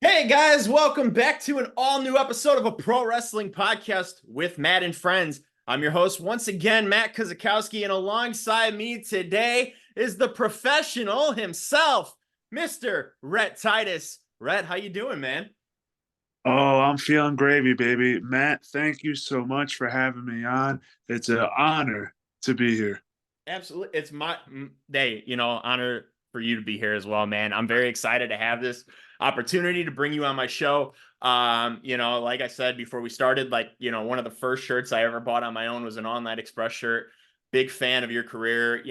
Hey guys, welcome back to an all new episode of a pro wrestling podcast with Matt and friends. I'm your host once again, Matt Kozakowski, and alongside me today is the professional himself, Mr. Rhett Titus. Rhett, how you doing, man? Oh, I'm feeling gravy, baby. Matt, thank you so much for having me on. It's an honor to be here. Absolutely. It's my day, honor for you to be here as well, man. I'm very excited to have this opportunity to bring you on my show. Like I said before we started, one of the first shirts I ever bought on my own was an Online Express shirt. Big fan of your career.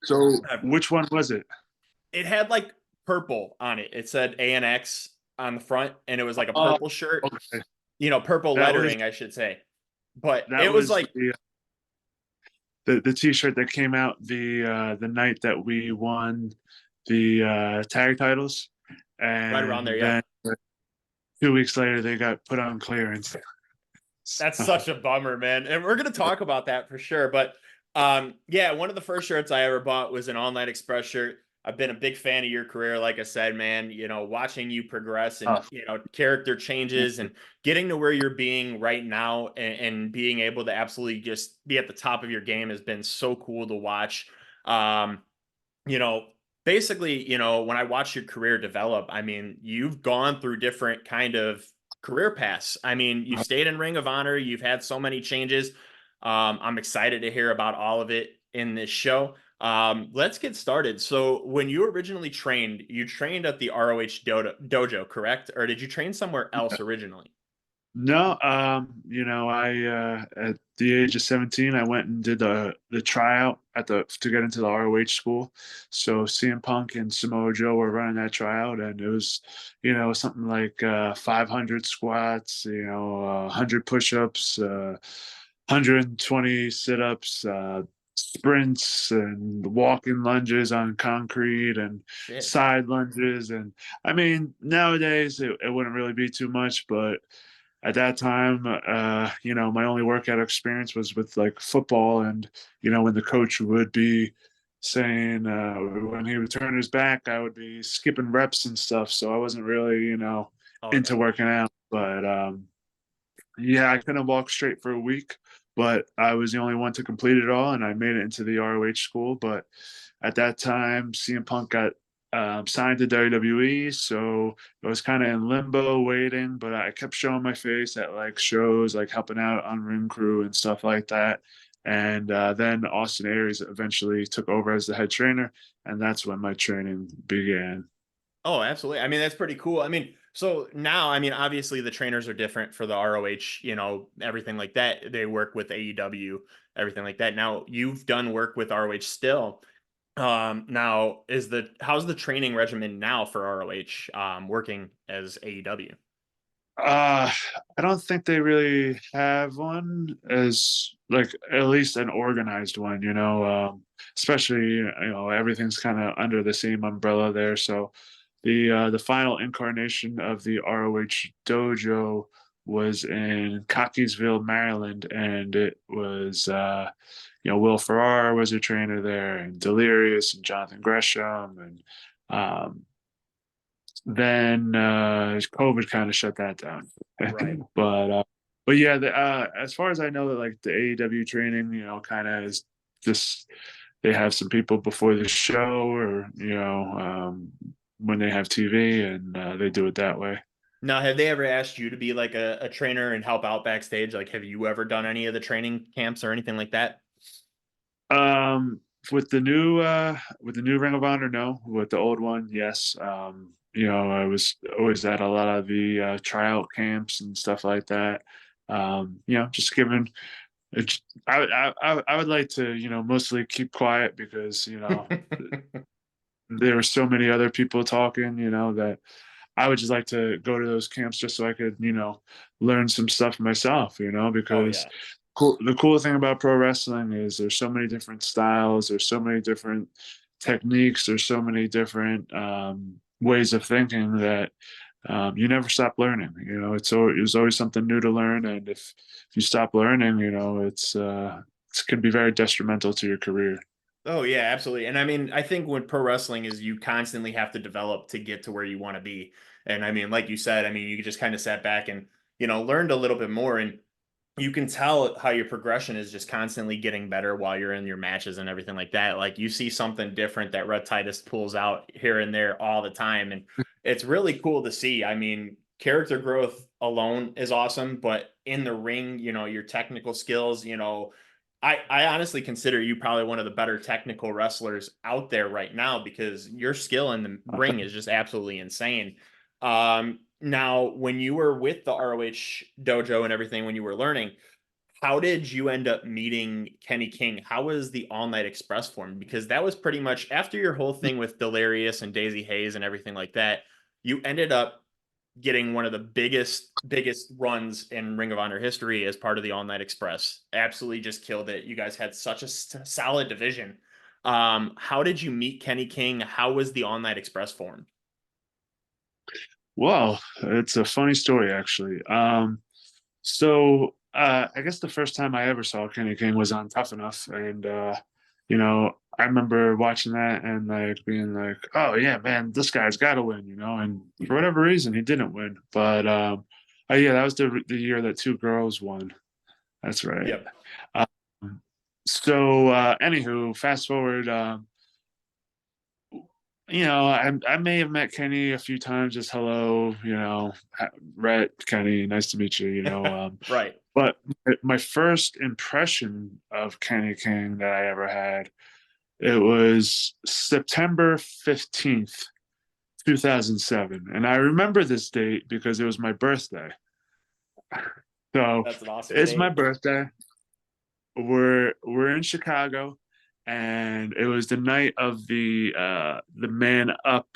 So, Uh, which one was it? it had like purple on it. It said ANX on the front, and it was like a Oh, purple shirt, okay. purple That was lettering, I should say. But that it was was like the t-shirt that came out the night that we won the tag titles, right around there. and Yeah. then 2 weeks later they got put on clearance. That's So, such a bummer, man. And we're gonna talk about that for sure. But yeah, one of the first shirts I ever bought was an All Night Express shirt. I've been a big fan of your career, like I said, man. Watching you progress and uh, character changes and getting to where you're being right now and being able to absolutely just be at the top of your game has been so cool to watch. Um, you know, basically, when I watch your career develop, I mean, you've gone through different kind of career paths. I mean, you've stayed in Ring of Honor, you've had so many changes. I'm excited to hear about all of it in this show. Let's get started. So, when you originally trained, you trained at the ROH dojo, correct? Or did you train somewhere else originally? No, I at the age of 17, I went and did the tryout at the to get into the ROH school. So CM Punk and Samoa Joe were running that tryout, and it was, something like 500 squats, 100 push-ups, 120 sit-ups, sprints, and walking lunges on concrete, and Shit. side lunges, and I mean, nowadays it wouldn't really be too much, but at that time, my only workout experience was with like football, and when the coach would be saying when he would turn his back, I would be skipping reps and stuff. So I wasn't really, Oh into yeah. working out. But yeah, I couldn't walk straight for a week, but I was the only one to complete it all, and I made it into the ROH school. But at that time, CM Punk got signed to WWE, so I was kind of in limbo waiting. But I kept showing my face at like shows, like helping out on ring crew and stuff like that. And then Austin Aries eventually took over as the head trainer, and that's when my training began. Oh, absolutely. I mean, that's pretty cool. I mean, so now, I mean, obviously the trainers are different for the ROH, everything like that. They work with AEW, everything like that. Now, you've done work with ROH still. Now how's the training regimen now for ROH working as AEW? Uh, I don't think they really have one as like at least an organized one, especially, everything's kind of under the same umbrella there. So the final incarnation of the ROH dojo was in Cockeysville, Maryland, and it was Will Ferrara was a trainer there, and Delirious and Jonathan Gresham, and um then COVID kind of shut that down. Right. but uh, but yeah, as far as I know, that like the AEW training, kind of is just they have some people before the show, or when they have TV, and they do it that way. Now, have they ever asked you to be like a trainer and help out backstage? Like, have you ever done any of the training camps or anything like that? Um, with the new Ring of Honor, no. With the old one, yes. I was always at a lot of the tryout camps and stuff like that. Just giving. I would like to, mostly keep quiet because there were so many other people talking, that I would just like to go to those camps just so I could, learn some stuff myself, Oh because yeah. the cool thing about pro wrestling is there's so many different styles, there's so many different techniques, there's so many different ways of thinking that you never stop learning. There's always something new to learn, and if you stop learning, it can be very detrimental to your career. Oh yeah, absolutely. And I mean, I think when pro wrestling is you constantly have to develop to get to where you want to be. And I mean, like you said, I mean, you just kind of sat back and, learned a little bit more, and you can tell how your progression is just constantly getting better while you're in your matches and everything like that. Like you see something different that Rhett Titus pulls out here and there all the time. And it's really cool to see. I mean, character growth alone is awesome, but in the ring, your technical skills, I honestly consider you probably one of the better technical wrestlers out there right now because your skill in the ring is just absolutely insane. Now, when you were with the ROH dojo and everything, when you were learning, how did you end up meeting Kenny King? How was the All Night Express formed? Because that was pretty much after your whole thing with Delirious and Daisy Hayes and everything like that. You ended up getting one of the biggest runs in Ring of Honor history as part of the All Night Express. Absolutely just killed it. You guys had such a solid division. How did you meet Kenny King? How was the All Night Express formed? Well, it's a funny story actually. I guess the first time I ever saw Kenny King was on Tough Enough, and I remember watching that and like being like, "Oh yeah, man, this guy's got to win," And for whatever reason, he didn't win. But yeah, that was the year that two girls won. That's right. Yep. Um, Anywho, fast forward. I may have met Kenny a few times, just hello, Rhett, Kenny, nice to meet you, Right. but my first impression of Kenny King that I ever had, it was September 15th, 2007. And I remember this date because it was my birthday. So That's an awesome it's my date. birthday. We're in Chicago, and it was the night of the Man Up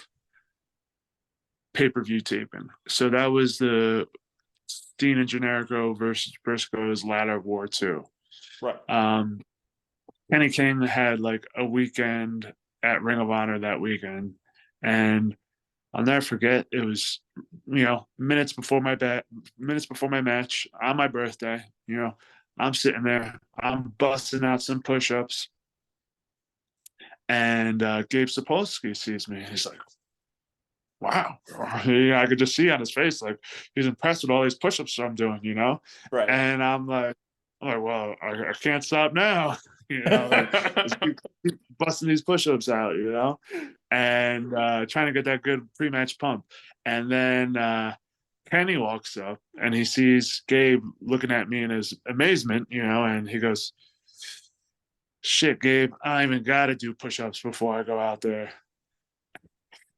pay-per-view taping. So that was the Dean and Generico versus Briscoe's Ladder War 2. Right. Um, Kenny King had like a weekend at Ring of Honor that weekend, and I'll never forget. It was, minutes before my match on my birthday. I'm sitting there, I'm busting out some push-ups, and Gabe Sapolsky sees me. He's like, wow. Yeah, I could just see on his face like he's impressed with all these push-ups I'm doing. Right. And well, I can't stop now. Like just keep busting these push-ups out. And trying to get that good pre-match pump. And then Kenny walks up and he sees Gabe looking at me in his amazement, and he goes, "Shit, Gabe, I don't even got to do push-ups before I go out there."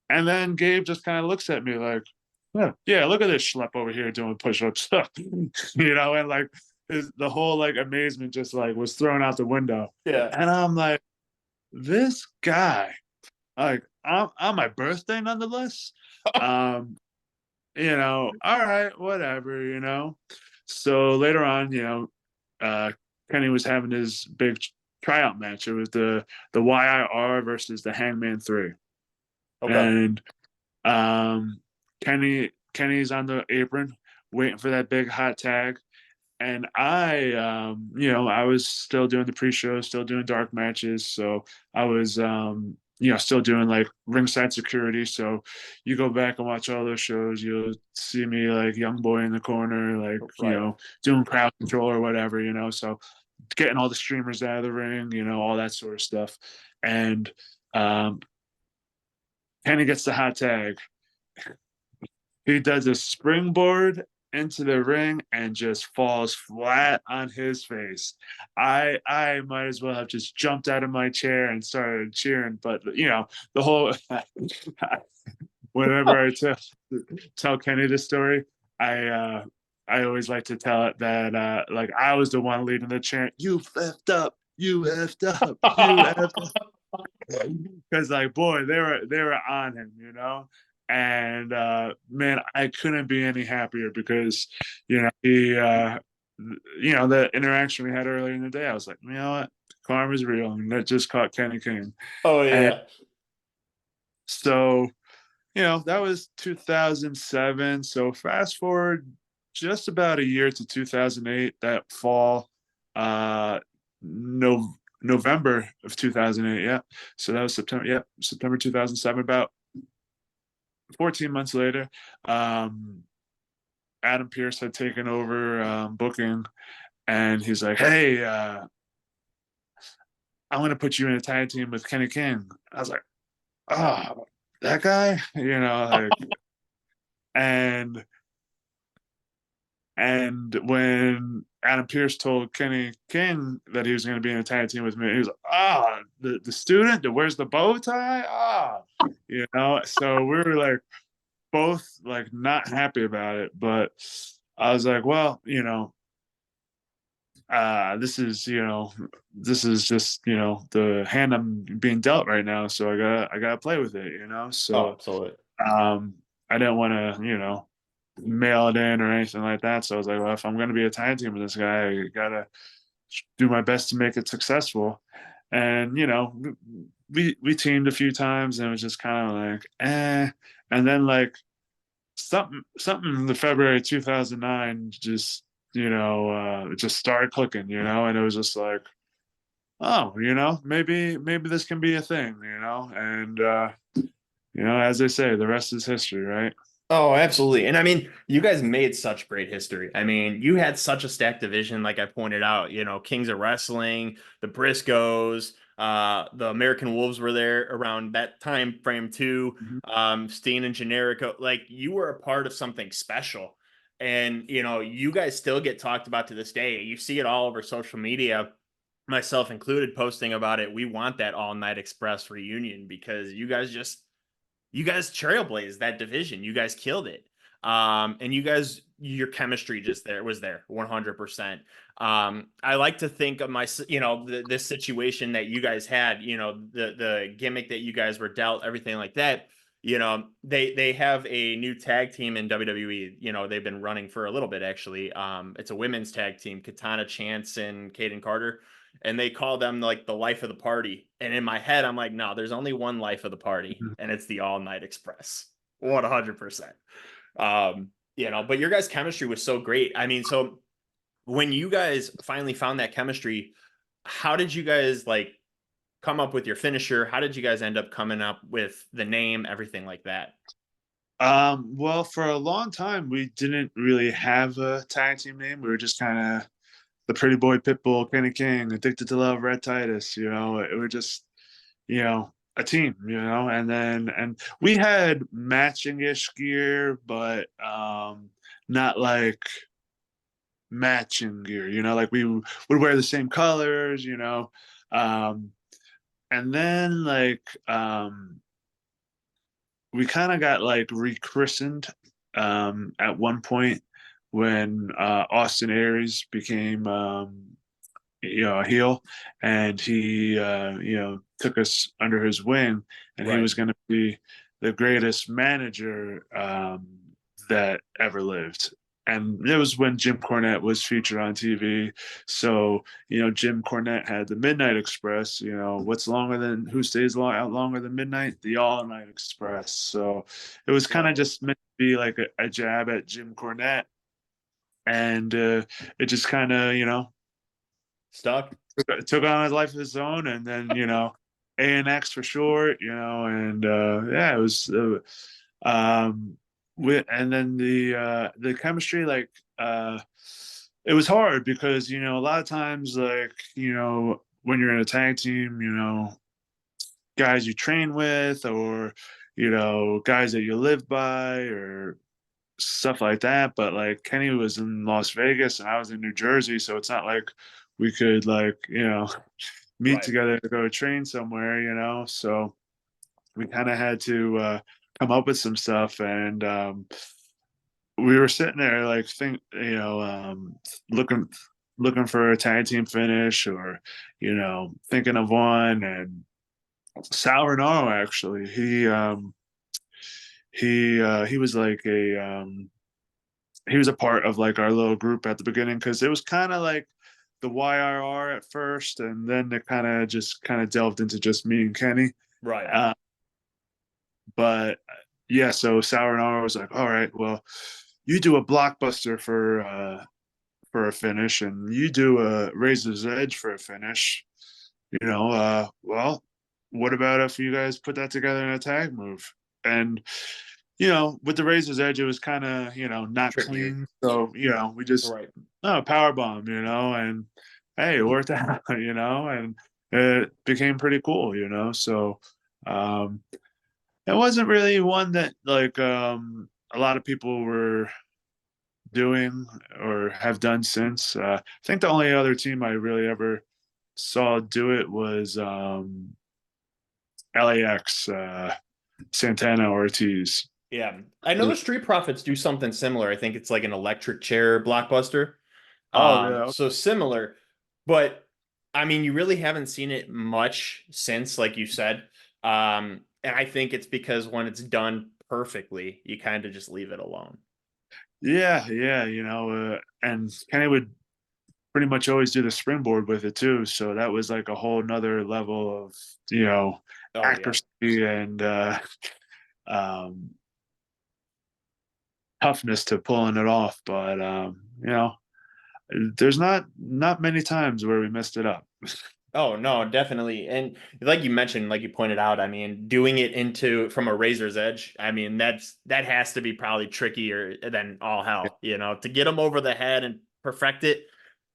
And then Gabe just kind of looks at me like, yeah, look at this schlep over here doing push-ups, and like the whole like amazement just like was thrown out the window. Yeah. And I'm like, this guy, like, on my birthday nonetheless. Um, all right, whatever. So later on, Kenny was having his big tryout match. It was the YIR versus the Hangman 3. Okay. And Kenny's on the apron waiting for that big hot tag. And I was still doing the pre-show, still doing dark matches. So I was, still doing like ringside security. So you go back and watch all those shows, you'll see me like young boy in the corner, like, Right. doing crowd control or whatever. So getting all the streamers out of the ring, all that sort of stuff. And um, Kenny gets the hot tag. He does a springboard into the ring and just falls flat on his face. I might as well have just jumped out of my chair and started cheering, but the whole whenever I tell Kenny this story, I uh I always like to tell it that like I was the one leading the chant, "You effed up, you effed up, you effed up." Because like boy, they were on him. And man, I couldn't be any happier because he the interaction we had earlier in the day, I was like, you know what, karma's real, and that just caught Kenny King. Oh And yeah. so that was 2007. So fast forward just about a year to 2008, that fall, no November of 2008. Yeah. So that was September. Yeah. September 2007. About 14 months later, um, Adam Pierce had taken over booking, and he's like, "Hey, I'm gonna put you in a tag team with Kenny King." I was like, "Oh, that guy," and when Adam Pierce told Kenny King that he was going to be in a tag team with me, he was like, "Ah, the student that wears the bow tie, So we were like both like not happy about it, but I was like, well, this is just the hand I'm being dealt right now, so I gotta play with it. Oh, So absolutely. um, I didn't want to mail it in or anything like that. So I was like, well, if I'm going to be a tag team with this guy, I gotta do my best to make it successful. And we teamed a few times, and it was just kind of like, eh. And then like something in the February 2009 just it just started clicking, and it was just like, oh, maybe this can be a thing, and as they say, the rest is history, right? Oh, absolutely. And I mean, you guys made such great history. I mean, you had such a stacked division, like I pointed out, Kings of Wrestling, the Briscoes, the American Wolves were there around that time frame too. Mhm. Steen and Generico, like you were a part of something special. And, you guys still get talked about to this day. You see it all over social media, myself included, posting about it. We want that All Night Express reunion because you guys trailblazed that division. You guys killed it. And your chemistry just there was there 100%. I like to think of this situation that you guys had, the gimmick that you guys were dealt, everything like that. They have a new tag team in WWE. They've been running for a little bit actually. It's a women's tag team, Katana Chance and Kaden Carter, and they call them like the life of the party. And in my head, I'm like, no, there's only one life of the party, Mhm. and it's the All Night Express. 100%. But your guys' chemistry was so great. I mean, so when you guys finally found that chemistry, how did you guys like come up with your finisher? How did you guys end up coming up with the name, everything like that? Well, for a long time, we didn't really have a tag team name. We were just kind of the Pretty Boy Pitbull, Kenny King, Addicted to Love, Rhett Titus. It were just a team. And we had matching ish gear, but not like matching gear. Like we would wear the same colors. Um, and then we kind of got like rechristened at one point when Austin Aries became a heel, and he took us under his wing, and he Right. was going to be the greatest manager that ever lived. And it was when Jim Cornette was featured on TV. So, Jim Cornette had the Midnight Express, what's longer than who stays out longer than midnight? The All Night Express. So it was kind of Love it. just meant to be like a jab at Jim Cornette. And it just kind of, Stuck. took on a life of his own, and then ANX for short, and yeah, it was and then the chemistry, like it was hard because a lot of times, like when you're in a tag team, guys you train with, or guys that you live by, or stuff like that. But like Kenny was in Las Vegas and I was in New Jersey, so it's not like we could like meet Right. together to go train somewhere. So we kind of had to come up with some stuff, and we were sitting there like looking for a tag team finish, or thinking of one. And Sal Renaro, actually, he was like he was a part of like our little group at the beginning, because it was kind of like the YRR at first, and then it kind of delved into just me and Kenny. Right. Uh, but yeah, so Sauronara was like, "All right, well, you do a blockbuster for a finish, and you do a Razor's Edge for a finish." well, what about if you guys put that together in a tag move? And with the Razor's Edge, it was kind of not Trickier. clean, so we just Right. power bomb, and hey, it worked out, and it became pretty cool, So um, it wasn't really one that like a lot of people were doing or have done since. I think the only other team I really ever saw do it was LAX, Santana Ortiz. Yeah. I know the Street Profits do something similar. I think it's like an electric chair blockbuster. Oh yeah. So similar, but I mean, you really haven't seen it much since, like you said. And I think it's because when it's done perfectly, you kind of just leave it alone. Yeah, yeah, and Kenny would pretty much always do the springboard with it too. So that was like a whole nother level of, you know, Oh yeah. accuracy and um, toughness to pulling it off. But there's not many times where we messed it up. Oh no, definitely. And like you mentioned, like you pointed out, I mean, doing it into from a razor's edge, I mean, that has to be probably trickier than all hell, to get them over the head and perfect it.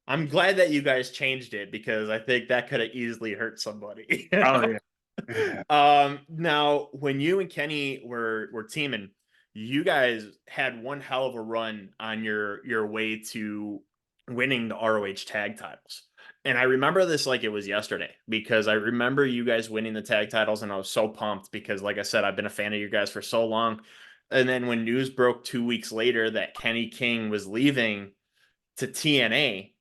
I'm glad that you guys changed it because I think that could have easily hurt somebody. Oh yeah. Yeah. Now when you and Kenny were teaming, you guys had one hell of a run on your way to winning the ROH tag titles. And I remember this like it was yesterday because I remember you guys winning the tag titles and I was so pumped because like I said, I've been a fan of you guys for so long. And then when news broke 2 weeks later that Kenny King was leaving to TNA,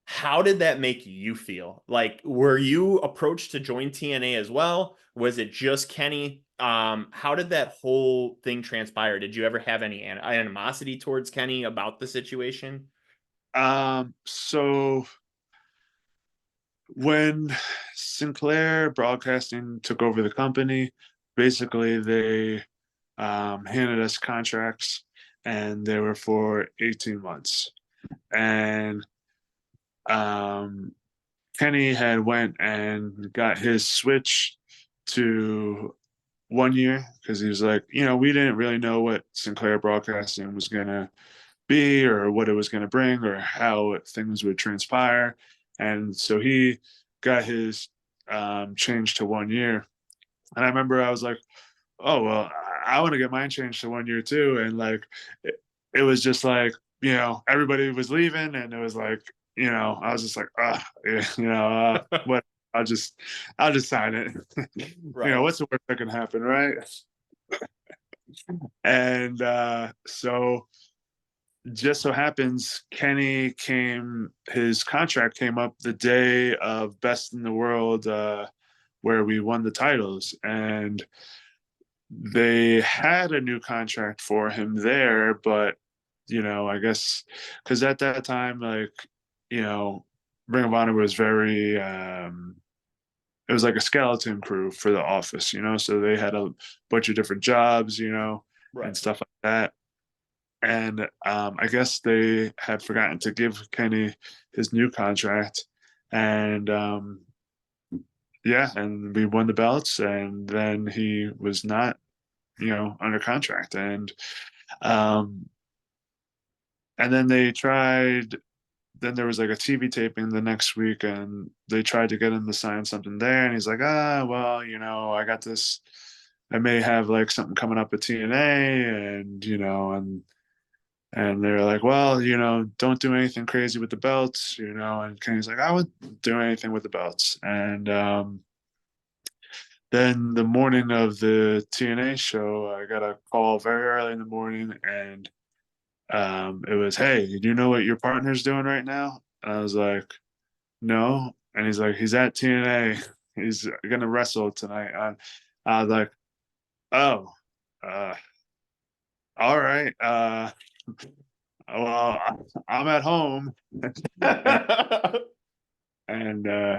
how did that make you feel? Like, were you approached to join TNA as well? Was it just Kenny? How did that whole thing transpire? Did you ever have any animosity towards Kenny about the situation? So when Sinclair Broadcasting took over the company, basically they handed us contracts, and they were for 18 months. And um, Kenny had went and got his switch to 1 year because he was like, we didn't really know what Sinclair Broadcasting was gonna be or what it was gonna bring or how things would transpire, and so he got his change to 1 year. And I remember I was like, oh well, I want to get mine changed to 1 year too, and like it was just like everybody was leaving, and it was like I was just like what I'll just sign it. Right. What's the worst that can happen, right? And so just so happens Kenny came his contract came up the day of Best in the World, where we won the titles, and they had a new contract for him there, but I guess because at that time, like, you know, Ring of Honor was very it was like a skeleton crew for the office, so they had a bunch of different jobs, and Right. stuff like that. And I guess they had forgotten to give Kenny his new contract, and yeah, and we won the belts, and then he was not, under contract, um, and then they tried. Then there was like a TV taping the next week, and they tried to get him to sign something there, and he's like, well, I got this. I may have like something coming up at TNA, and and they're like, well, don't do anything crazy with the belts, and Kenny's like, I would do anything with the belts, and then the morning of the TNA show, I got a call very early in the morning, and it was, hey, do you know what your partner's doing right now? And I was like, no. And he's like, he's at TNA. He's gonna wrestle tonight. I was like, oh, uh, all right. Well, I'm at home, and,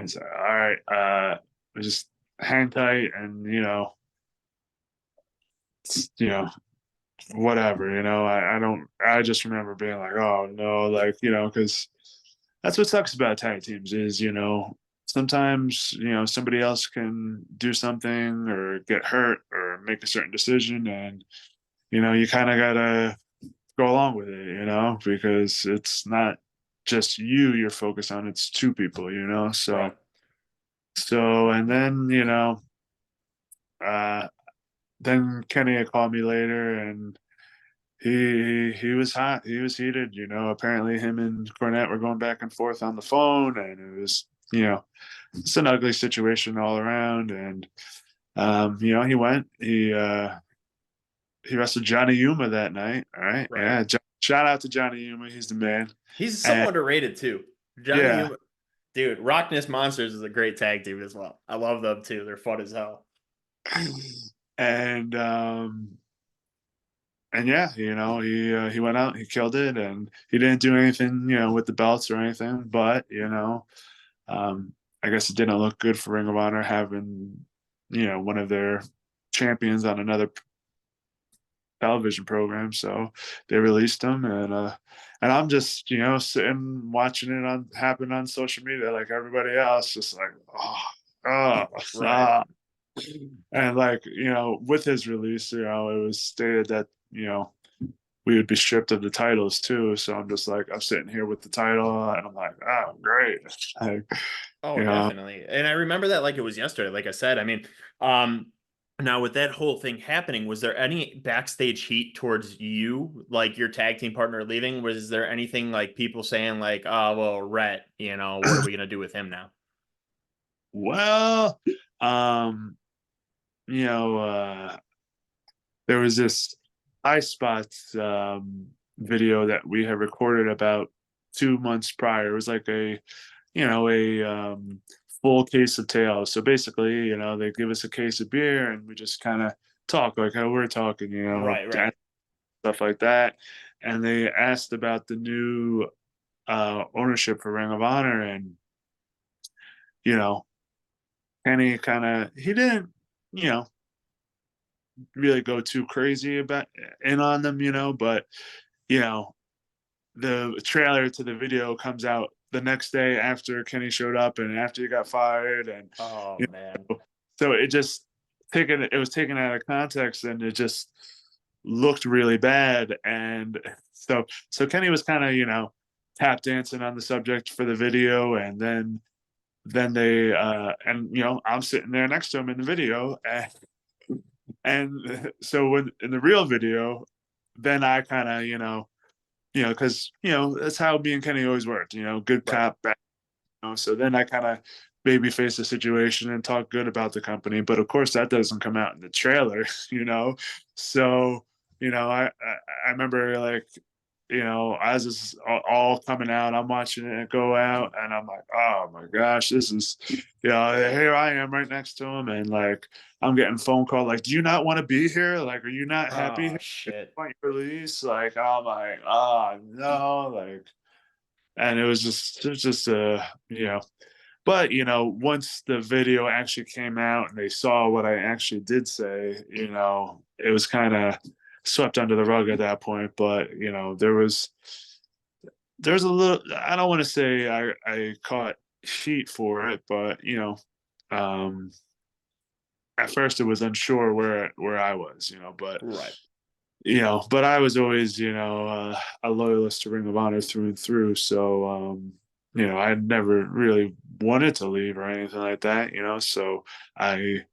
he's like, all right. Just hang tight, and you know, whatever. I don't. I just remember being like, oh no, like because that's what sucks about tag teams is sometimes, somebody else can do something or get hurt or make a certain decision, and you kind of gotta go along with it, because it's not just you're focused on, it's two people, so Right. and then uh then Kenny had called me later, and he was hot, he was heated, apparently him and Cornette were going back and forth on the phone, and it was, it's an ugly situation all around. And he went, he wrestled Johnny Yuma that night. All right. Right. Yeah. Shout out to Johnny Yuma. He's the man. He's And somewhat underrated too. Johnny yeah. Yuma, dude, Rockness Monsters is a great tag team as well. I love them too. They're fun as hell. And yeah, he went out, he killed it, and he didn't do anything, with the belts or anything, but um I guess it didn't look good for Ring of Honor having, one of their champions on another television program. So they released him, and I'm just, sitting watching it on happen on social media like everybody else, just like, oh, oh, Right. ah. And like, with his release, it was stated that, we would be stripped of the titles too. So I'm just like, I'm sitting here with the title, and I'm like, oh, great. Like, Oh, you know, definitely. And I remember that like it was yesterday. Like I said, I mean, um, now with that whole thing happening, was there any backstage heat towards you, like your tag team partner leaving? Was there anything like people saying like, "Oh, well, Rhett, what are we gonna do with him now?" well, um, you know, uh, there was this high spots video that we had recorded about 2 months prior. It was like a full case of tails. So basically, they give us a case of beer, and we just kind of talk like how we're talking, Right, right. stuff like that. And they asked about the new ownership for Ring of Honor, and you know, Kenny kind of he didn't, you know, really go too crazy about in on them, but you know, the trailer to the video comes out the next day after Kenny showed up and after he got fired, and Oh you man. so it was taken out of context, and it just looked really bad. And so Kenny was kind of, tap dancing on the subject for the video, and then they and I'm sitting there next to him in the video, and so when in the real video, then I kind of, because that's how me and Kenny always worked, good Right. cop, bad. So then I kind of babyface the situation and talk good about the company, but of course that doesn't come out in the trailer, you know. So I remember, like, as it's all coming out, I'm watching it go out, and I'm like, oh my gosh, this is, here I am right next to him, and like I'm getting phone call like, do you not want to be here? Like, are you not happy Oh here? You shit. want your release? Like, I'm like, oh no, like, and it was just but once the video actually came out and they saw what I actually did say, it was kind of swept under the rug at that point. But there's a little, I don't want to say I caught heat for it, but um at first it was unsure where I was, but Right. I was always, a loyalist to Ring of Honor through and through. So, I never really wanted to leave or anything like that, so I,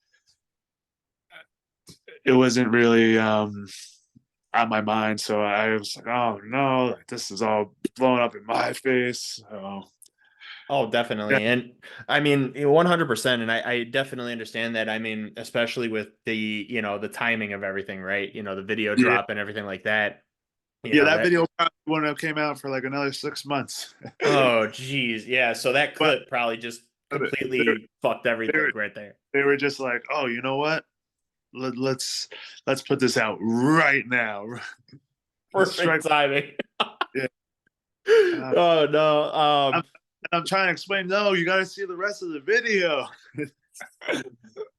it wasn't really, on my mind. So I was like, oh no, like, this is all blowing up in my face. So, Oh, yeah, definitely. And I mean, 100%. And I definitely understand that. I mean, especially with the timing of everything, right? The video yeah, drop and everything like that, yeah. That that, video probably wouldn't have came out for like another 6 months. oh, geez. Yeah. So that But could probably just they, completely fucked they, everything were, right there. they were just like, oh, you know what? Let's put this out right now. Perfect Strike. timing. Yeah. Uh, Oh, no. I'm, I'm trying to explain. No, you got to see the rest of the video.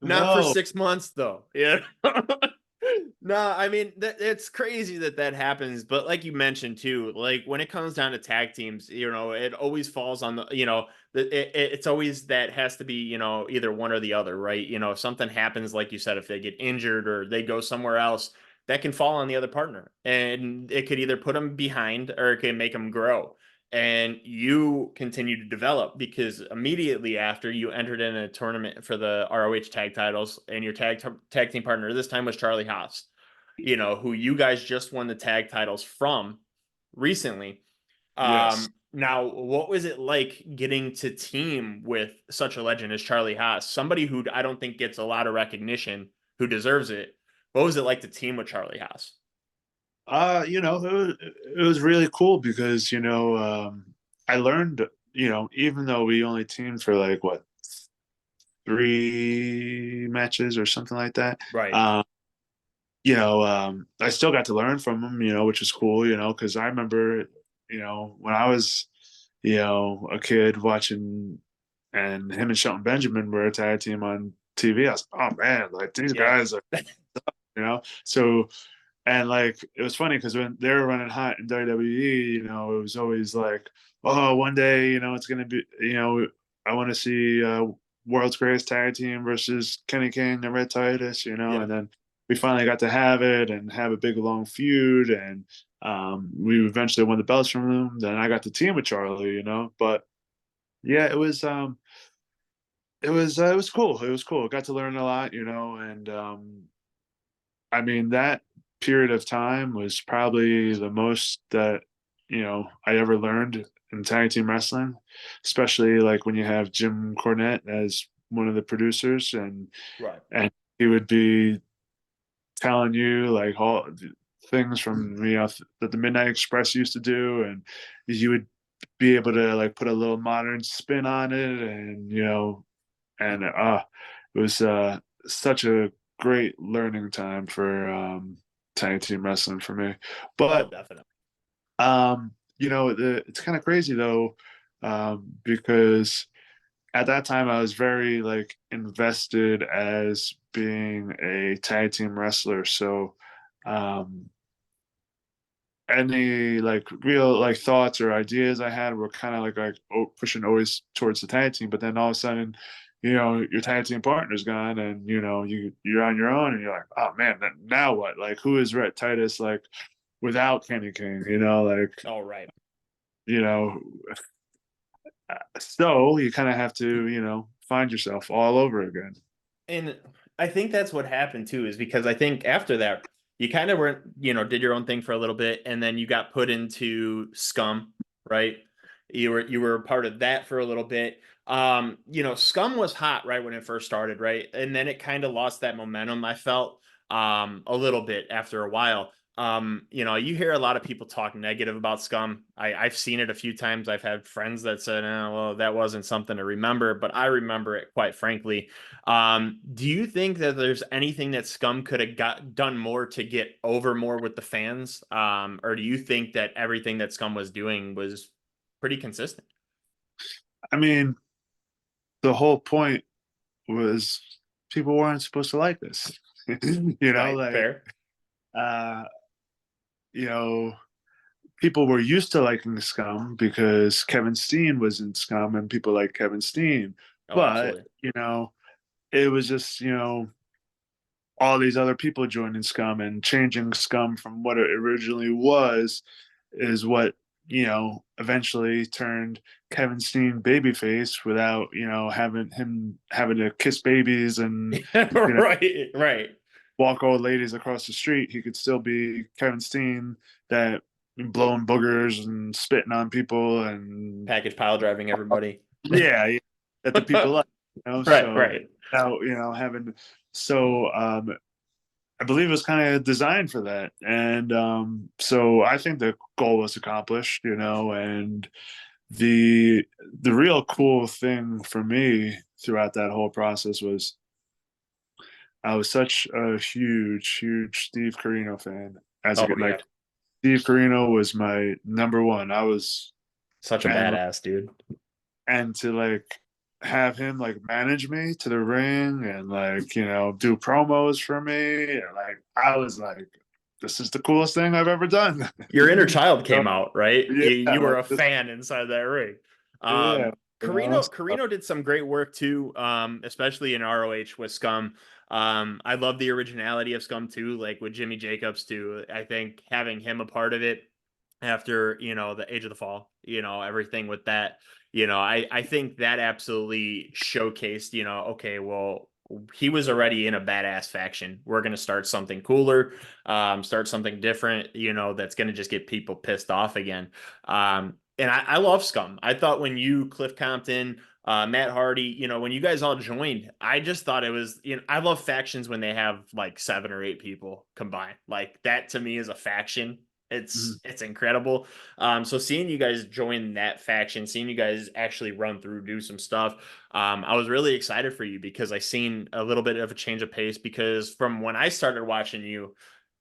Not for No. 6 months, though. Yeah. No, I mean it's crazy that happens, but like you mentioned too, like when it comes down to tag teams, it always falls on the It's always that has to be, either one or the other, right? If something happens, like you said, if they get injured or they go somewhere else, that can fall on the other partner. And it could either put them behind or it can make them grow. And you continue to develop because immediately after you entered in a tournament for the ROH tag titles, and your tag team partner this time was Charlie Haas, who you guys just won the tag titles from recently. Yes. Now, what was it like getting to team with such a legend as Charlie Haas, somebody who I don't think gets a lot of recognition, who deserves it? What was it like to team with Charlie Haas? It was really cool because, I learned, even though we only teamed for like what, 3 matches or something like that. Right. I still got to learn from him, which is cool, because I remember, when I was, a kid watching, and him and Shelton Benjamin were a tag team on TV. I was, oh man, like these Yeah. guys are, so, and like it was funny because when they were running hot in WWE, it was always like, oh, one day, it's gonna be, I want to see World's Greatest Tag Team versus Kenny King and Rhett Titus, Yeah. and then we finally got to have it and have a big long feud, and we eventually won the belts from them. Then I got the team with Charlie, but yeah, it was cool. It was cool. Got to learn a lot, and I mean, that period of time was probably the most that, I ever learned in tag team wrestling, especially like when you have Jim Cornette as one of the producers, Right. and he would be telling you like all the things from, that the Midnight Express used to do, and you would be able to like put a little modern spin on it, and and it was such a great learning time for tag team wrestling for me. Oh, But definitely. it's kind of crazy though, because at that time I was very like invested as being a tag team wrestler. So um, any like real like thoughts or ideas I had were kind of pushing always towards the tag team. But then all of a sudden, your tag team partner's gone, and you're on your own, and you're like, oh man, now what? Like, who is Rhett Titus like without Kenny King? All right. You know, so you kind of have to find yourself all over again. And I think that's what happened too, is because I think after that, you kind of were, did your own thing for a little bit, and then you got put into Scum, right? You were a part of that for a little bit. Scum was hot right when it first started, right? And then it kind of lost that momentum, I felt, a little bit after a while. You hear a lot of people talk negative about Scum. I've seen it a few times. I've had friends that said, well, that wasn't something to remember, but I remember it quite frankly. Do you think that there's anything that Scum could have got done more to get over more with the fans? Or do you think that everything that Scum was doing was pretty consistent? I mean, the whole point was people weren't supposed to like this. Right. Like Fair. uh you know people were used to liking Scum because Kevin Steen was in Scum and people like Kevin Steen. Oh, But, absolutely. it was just, all these other people joining Scum and changing Scum from what it originally was is what, eventually turned Kevin Steen babyface without, having to kiss babies and, you know, Right. Right. walk old ladies across the street. He could still be Kevin Steen that blowing boogers and spitting on people and Package pile driving everybody. yeah, yeah, that the people like, Right. so Right. now, having so I believe it was kind of designed for that. And so I think the goal was accomplished, and the the real cool thing for me throughout that whole process was I was such a huge, huge Steve Carino fan. As a Oh, kid. yeah. Like Steve Carino was my number one. I was Such a and badass dude. and to like have him like manage me to the ring and like do promos for me, and like I was like, this is the coolest thing I've ever done. Your inner child came out, right? Yeah, You were like a this, fan inside that ring. yeah, you know. So, Carino did some great work too, especially in ROH with Scum. I love the originality of Scum too, like with Jimmy Jacobs too. I think having him a part of it after, the Age of the Fall, everything with that, I think that absolutely showcased, okay, well, he was already in a badass faction. We're going to start something cooler, start something different, that's going to just get people pissed off again. And I love Scum. I thought when you, Cliff Compton, Matt Hardy, when you guys all joined, I just thought it was, I love factions when they have like 7 or 8 people combined. Like that to me is a faction. mhm. It's incredible. So seeing you guys join that faction, seeing you guys actually run through, do some stuff, I was really excited for you because I seen a little bit of a change of pace because from when I started watching you,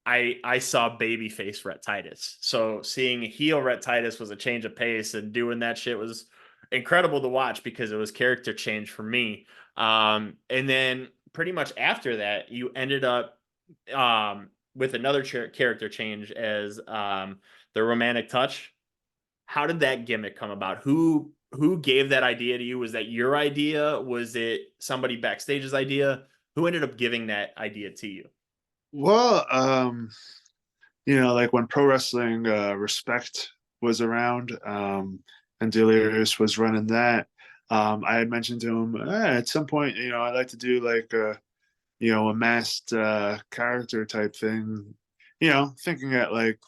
I saw babyface Rhett Titus. So seeing heel Rhett Titus was a change of pace, and doing that shit was incredible to watch because it was character change for me. And then pretty much after that, you ended up with another character change as the romantic touch. How did that gimmick come about? Who gave that idea to you? Was that your idea? Was it somebody backstage's idea? Who ended up giving that idea to you? Well, like when pro wrestling Respect was around, and Delirious was running that, I had mentioned to him at some point, I'd like to do like a masked character type thing, thinking at like,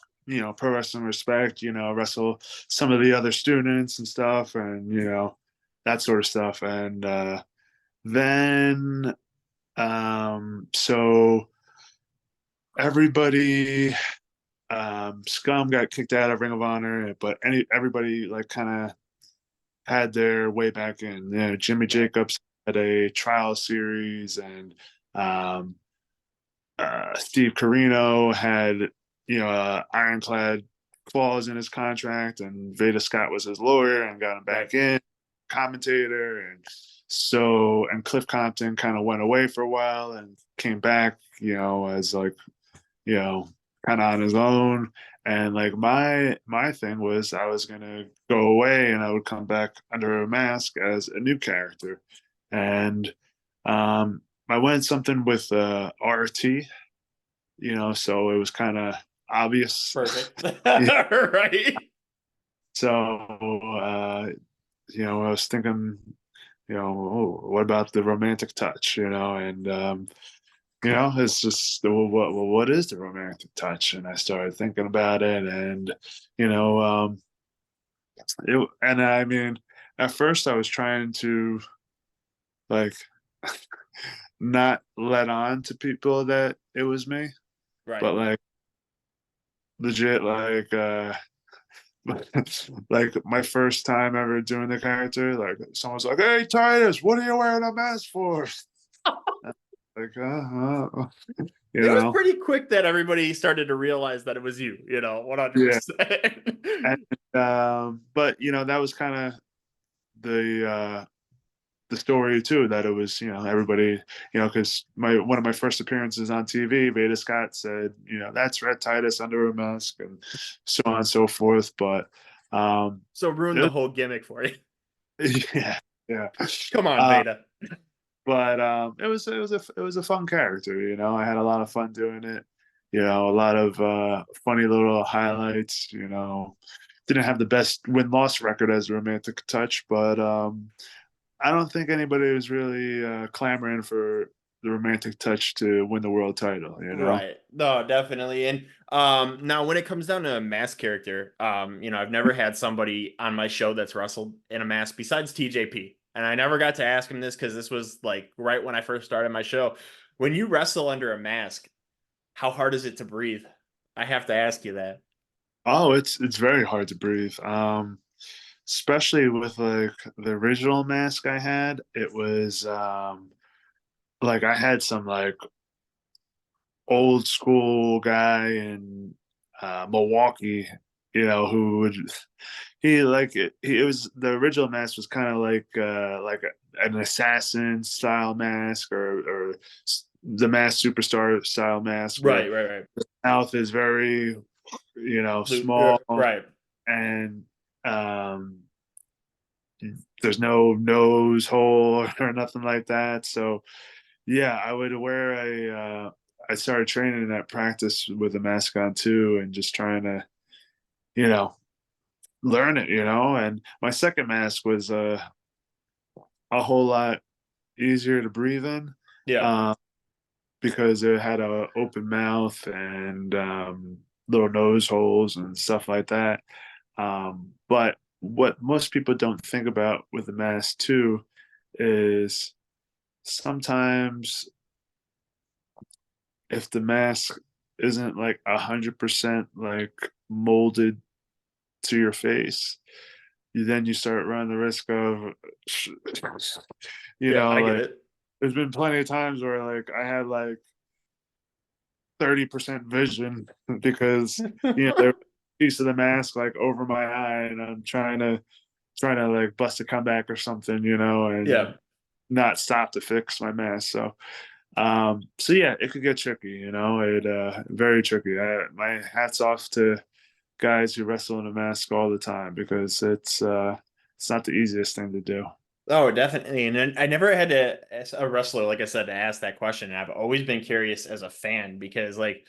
pro wrestling Respect, wrestle some of the other students and stuff, and that sort of stuff. And then so everybody, Scum got kicked out of Ring of Honor, but everybody like kind of had their way back in. Jimmy Right. Jacobs had a trial series, and um, Steve Carino had ironclad clause in his contract, and Veda Scott was his lawyer and got him Right. back in, commentator, and Cliff Compton kind of went away for a while and came back, as like you know, kind of on his own. And like my thing was I was gonna go away and I would come back under a mask as a new character. And I went something with RT, so it was kind of obvious. Perfect. Yeah. Right. So I was thinking, oh, what about the romantic touch, and it's just what is the romantic touch? And I started thinking about it, and you know, and I mean, at first I was trying to like not let on to people that it was me, Right. but like legit, like like my first time ever doing the character, like someone's like, "Hey Titus, what are you wearing a mask for?" Like, you It was know, pretty quick that everybody started to realize that it was you, yeah. 100%. And but that was kind of the the story too, that it was everybody, because my one of my first appearances on TV, Veda Scott said, that's Rhett Titus under a mask, and so on and so forth. But So ruined the it, whole gimmick for you. yeah, yeah. Come on, Uh, Veda. but it was a fun character. I had a lot of fun doing it. A lot of funny little highlights. Didn't have the best win loss record as a romantic touch, but I don't think anybody was really clamoring for the romantic touch to win the world title. Right. No, definitely. And now when it comes down to a mask character, I've never had somebody on my show that's wrestled in a mask besides TJP. And I never got to ask him this because this was like right when I first started my show. When you wrestle under a mask, how hard is it to breathe? I have to ask you that. Oh, it's very hard to breathe. Especially with like the original mask I had. It was like I had some like old school guy in Milwaukee, who would he like it was the original mask was kind of like an assassin style mask, or the mask superstar style mask, where Right, right, right. mouth is very small, Right. and um there's no nose hole or nothing like that. So yeah, I would wear I started training at practice with a mask on too, and just trying to, you know, learn it, And my second mask was a whole lot easier to breathe in, Yeah. uh, because it had a open mouth and little nose holes and stuff like that. But what most people don't think about with the mask too is sometimes if the mask isn't like 100% like molded to your face, then you start running the risk of, Yeah, I get like it. there's been plenty of times where like I had like 30% vision because there was a piece of the mask like over my eye, and I'm trying to like bust a comeback or something, and Yeah. not stop to fix my mask. So yeah, it could get tricky, it very tricky. My hats off to guys who wrestle in a mask all the time because it's not the easiest thing to do. Oh, definitely. And then I never had to, as a wrestler, like I said, to ask that question. And I've always been curious as a fan because, like,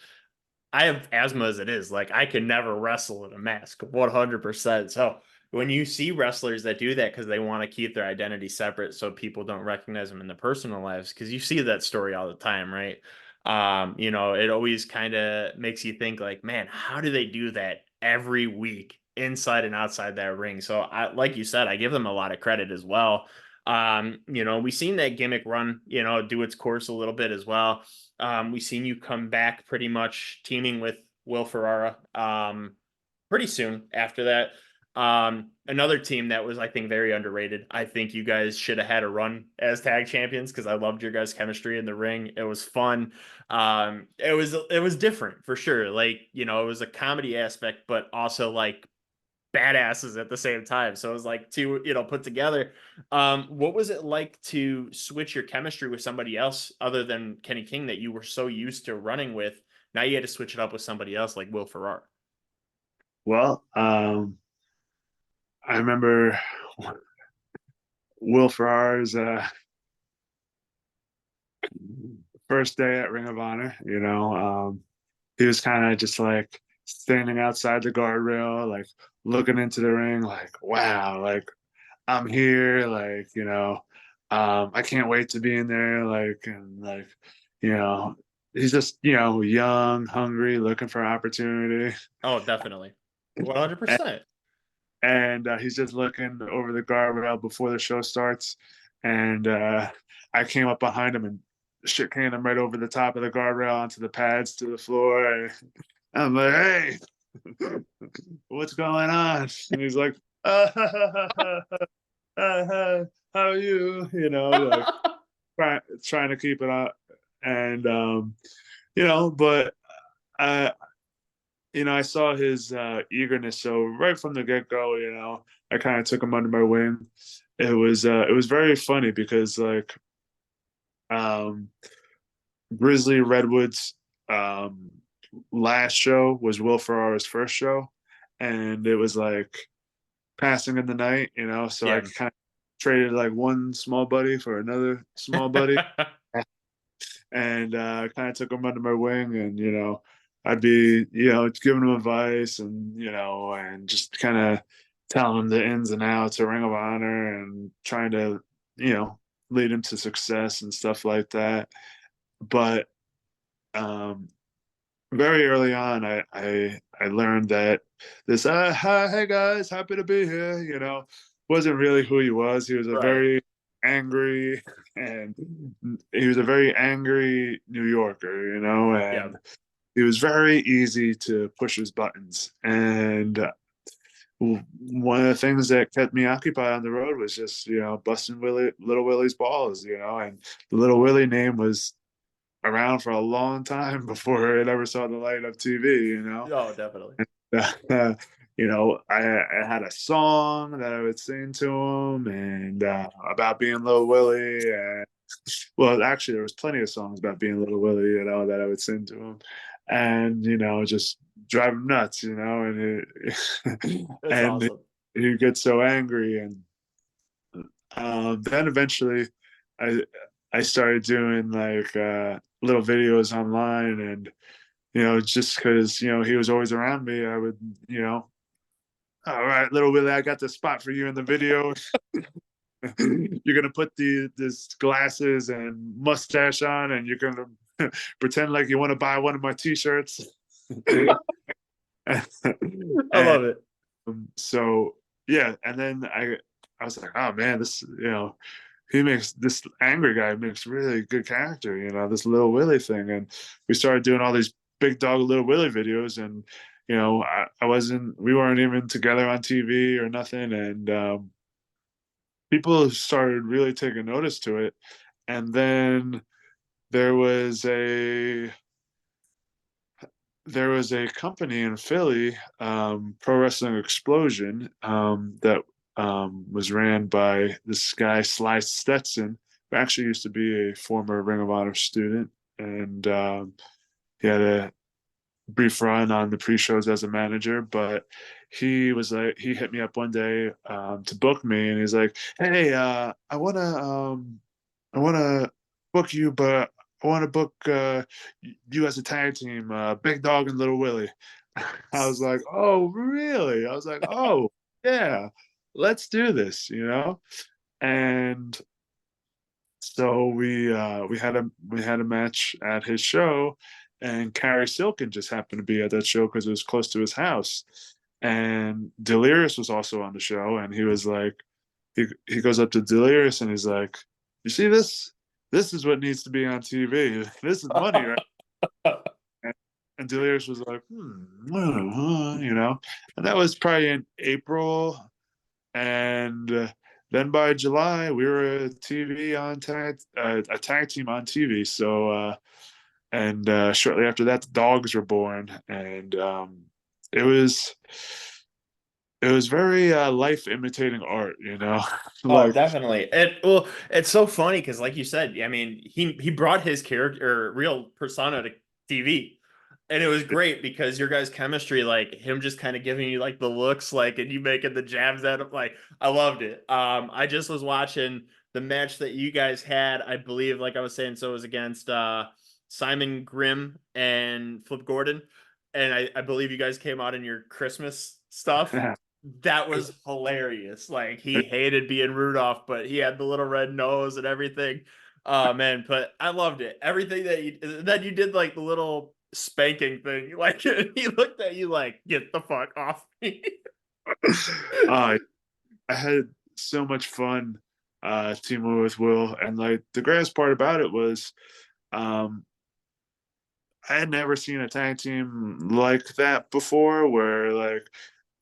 I have asthma as it is. Like, I could never wrestle in a mask 100%. So when you see wrestlers that do that because they want to keep their identity separate so people don't recognize them in their personal lives, because you see that story all the time, right? It always kind of makes you think, like, man, how do they do that every week inside and outside that ring? So I, like you said, I give them a lot of credit as well. We've seen that gimmick run, do its course a little bit as well. We've seen you come back pretty much teaming with Will Ferrara pretty soon after that. Another team that was, I think, very underrated. I think you guys should have had a run as tag champions because I loved your guys' chemistry in the ring. It was fun. It was different for sure. Like, it was a comedy aspect, but also like badasses at the same time. So it was like two, put together. What was it like to switch your chemistry with somebody else other than Kenny King that you were so used to running with? Now you had to switch it up with somebody else like Will Ferrar. Well, I remember Will Ferrar's first day at Ring of Honor. He was kind of just like standing outside the guardrail, like looking into the ring, like, wow, like I'm here, like, I can't wait to be in there, like, and like, you know, he's just, young, hungry, looking for opportunity. Oh, definitely. And, 100%. he's just looking over the guardrail before the show starts. And I came up behind him and shit canned him right over the top of the guardrail onto the pads to the floor. And I'm like, hey, what's going on? And he's like, how are you? Like trying to keep it up. And, but I, I saw his eagerness. So right from the get go, I kind of took him under my wing. It was very funny because like um, Grizzly Redwoods um, last show was Will Ferrara's first show, and it was like passing in the night, so I Yeah. kind of traded like one small buddy for another small buddy, and kind of took him under my wing, and I'd be giving him advice, and and just kind of telling him the ins and outs of Ring of Honor, and trying to you know lead him to success and stuff like that. But um, very early on, I learned that this hi, hey guys, happy to be here, wasn't really who he was. He was a Right. very angry and he was a very angry New Yorker, Yeah. and he was very easy to push his buttons. And one of the things that kept me occupied on the road was just busting Little Willie's balls, and the Little Willie name was around for a long time before it ever saw the light of TV, Oh, definitely. uh, I had a song that I would sing to him, and about being Little Willie. And well, actually, there was plenty of songs about being Little Willie, that I would sing to him, and just drive him nuts, and That's and awesome. he'd get so angry, and Then eventually, I I started doing like little videos online, and just because he was always around me, I would all right, little Willie, I got the spot for you in the video. You're gonna put this glasses and mustache on, and you're gonna pretend like you want to buy one of my T-shirts. I And love it. so yeah, and then I was like, oh man, this he makes this angry guy makes really good character, this little Willie thing, and we started doing all these big dog little Willie videos, and I wasn't we weren't even together on TV or nothing, and people started really taking notice to it, and then there was a there was a company in Philly, Pro Wrestling Explosion, that was ran by this guy Sly Stetson, who actually used to be a former Ring of Honor student, and he had a brief run on the pre-shows as a manager. But he hit me up one day to book me, and he's like, "Hey, I wanna book you, but I want to book you as a tag team, Big Dog and Little Willie." I was like, "Oh, really?" I was like, "Oh, yeah, let's do this." And so we had a match at his show, and Carrie Silken just happened to be at that show because it was close to his house, and Delirious was also on the show, and he was like, he goes up to Delirious and he's like, "You see this? This is what needs to be on TV. This is money, right?" And Delirious was like, and that was probably in April, and then by July we were a tag team on TV. So and shortly after that, the dogs were born, and it was it was very life imitating art. Oh, Like definitely. It's so funny because, like you said, I mean, he brought his character, or real persona, to TV, and it was great because your guys' chemistry, like him just kind of giving you like the looks, like, and you making the jabs at him, like I loved it. I just was watching the match that you guys had, I believe, like I was saying, so it was against Simon Grimm and Flip Gordon, and I believe you guys came out in your Christmas stuff. That was hilarious. Like he hated being Rudolph, but he had the little red nose and everything. Oh man, but I loved it. Everything that you then you did, like the little spanking thing. Like he looked at you like, get the fuck off me. uh, I had so much fun teaming with Will, and like the greatest part about it was um, I had never seen a tag team like that before, where like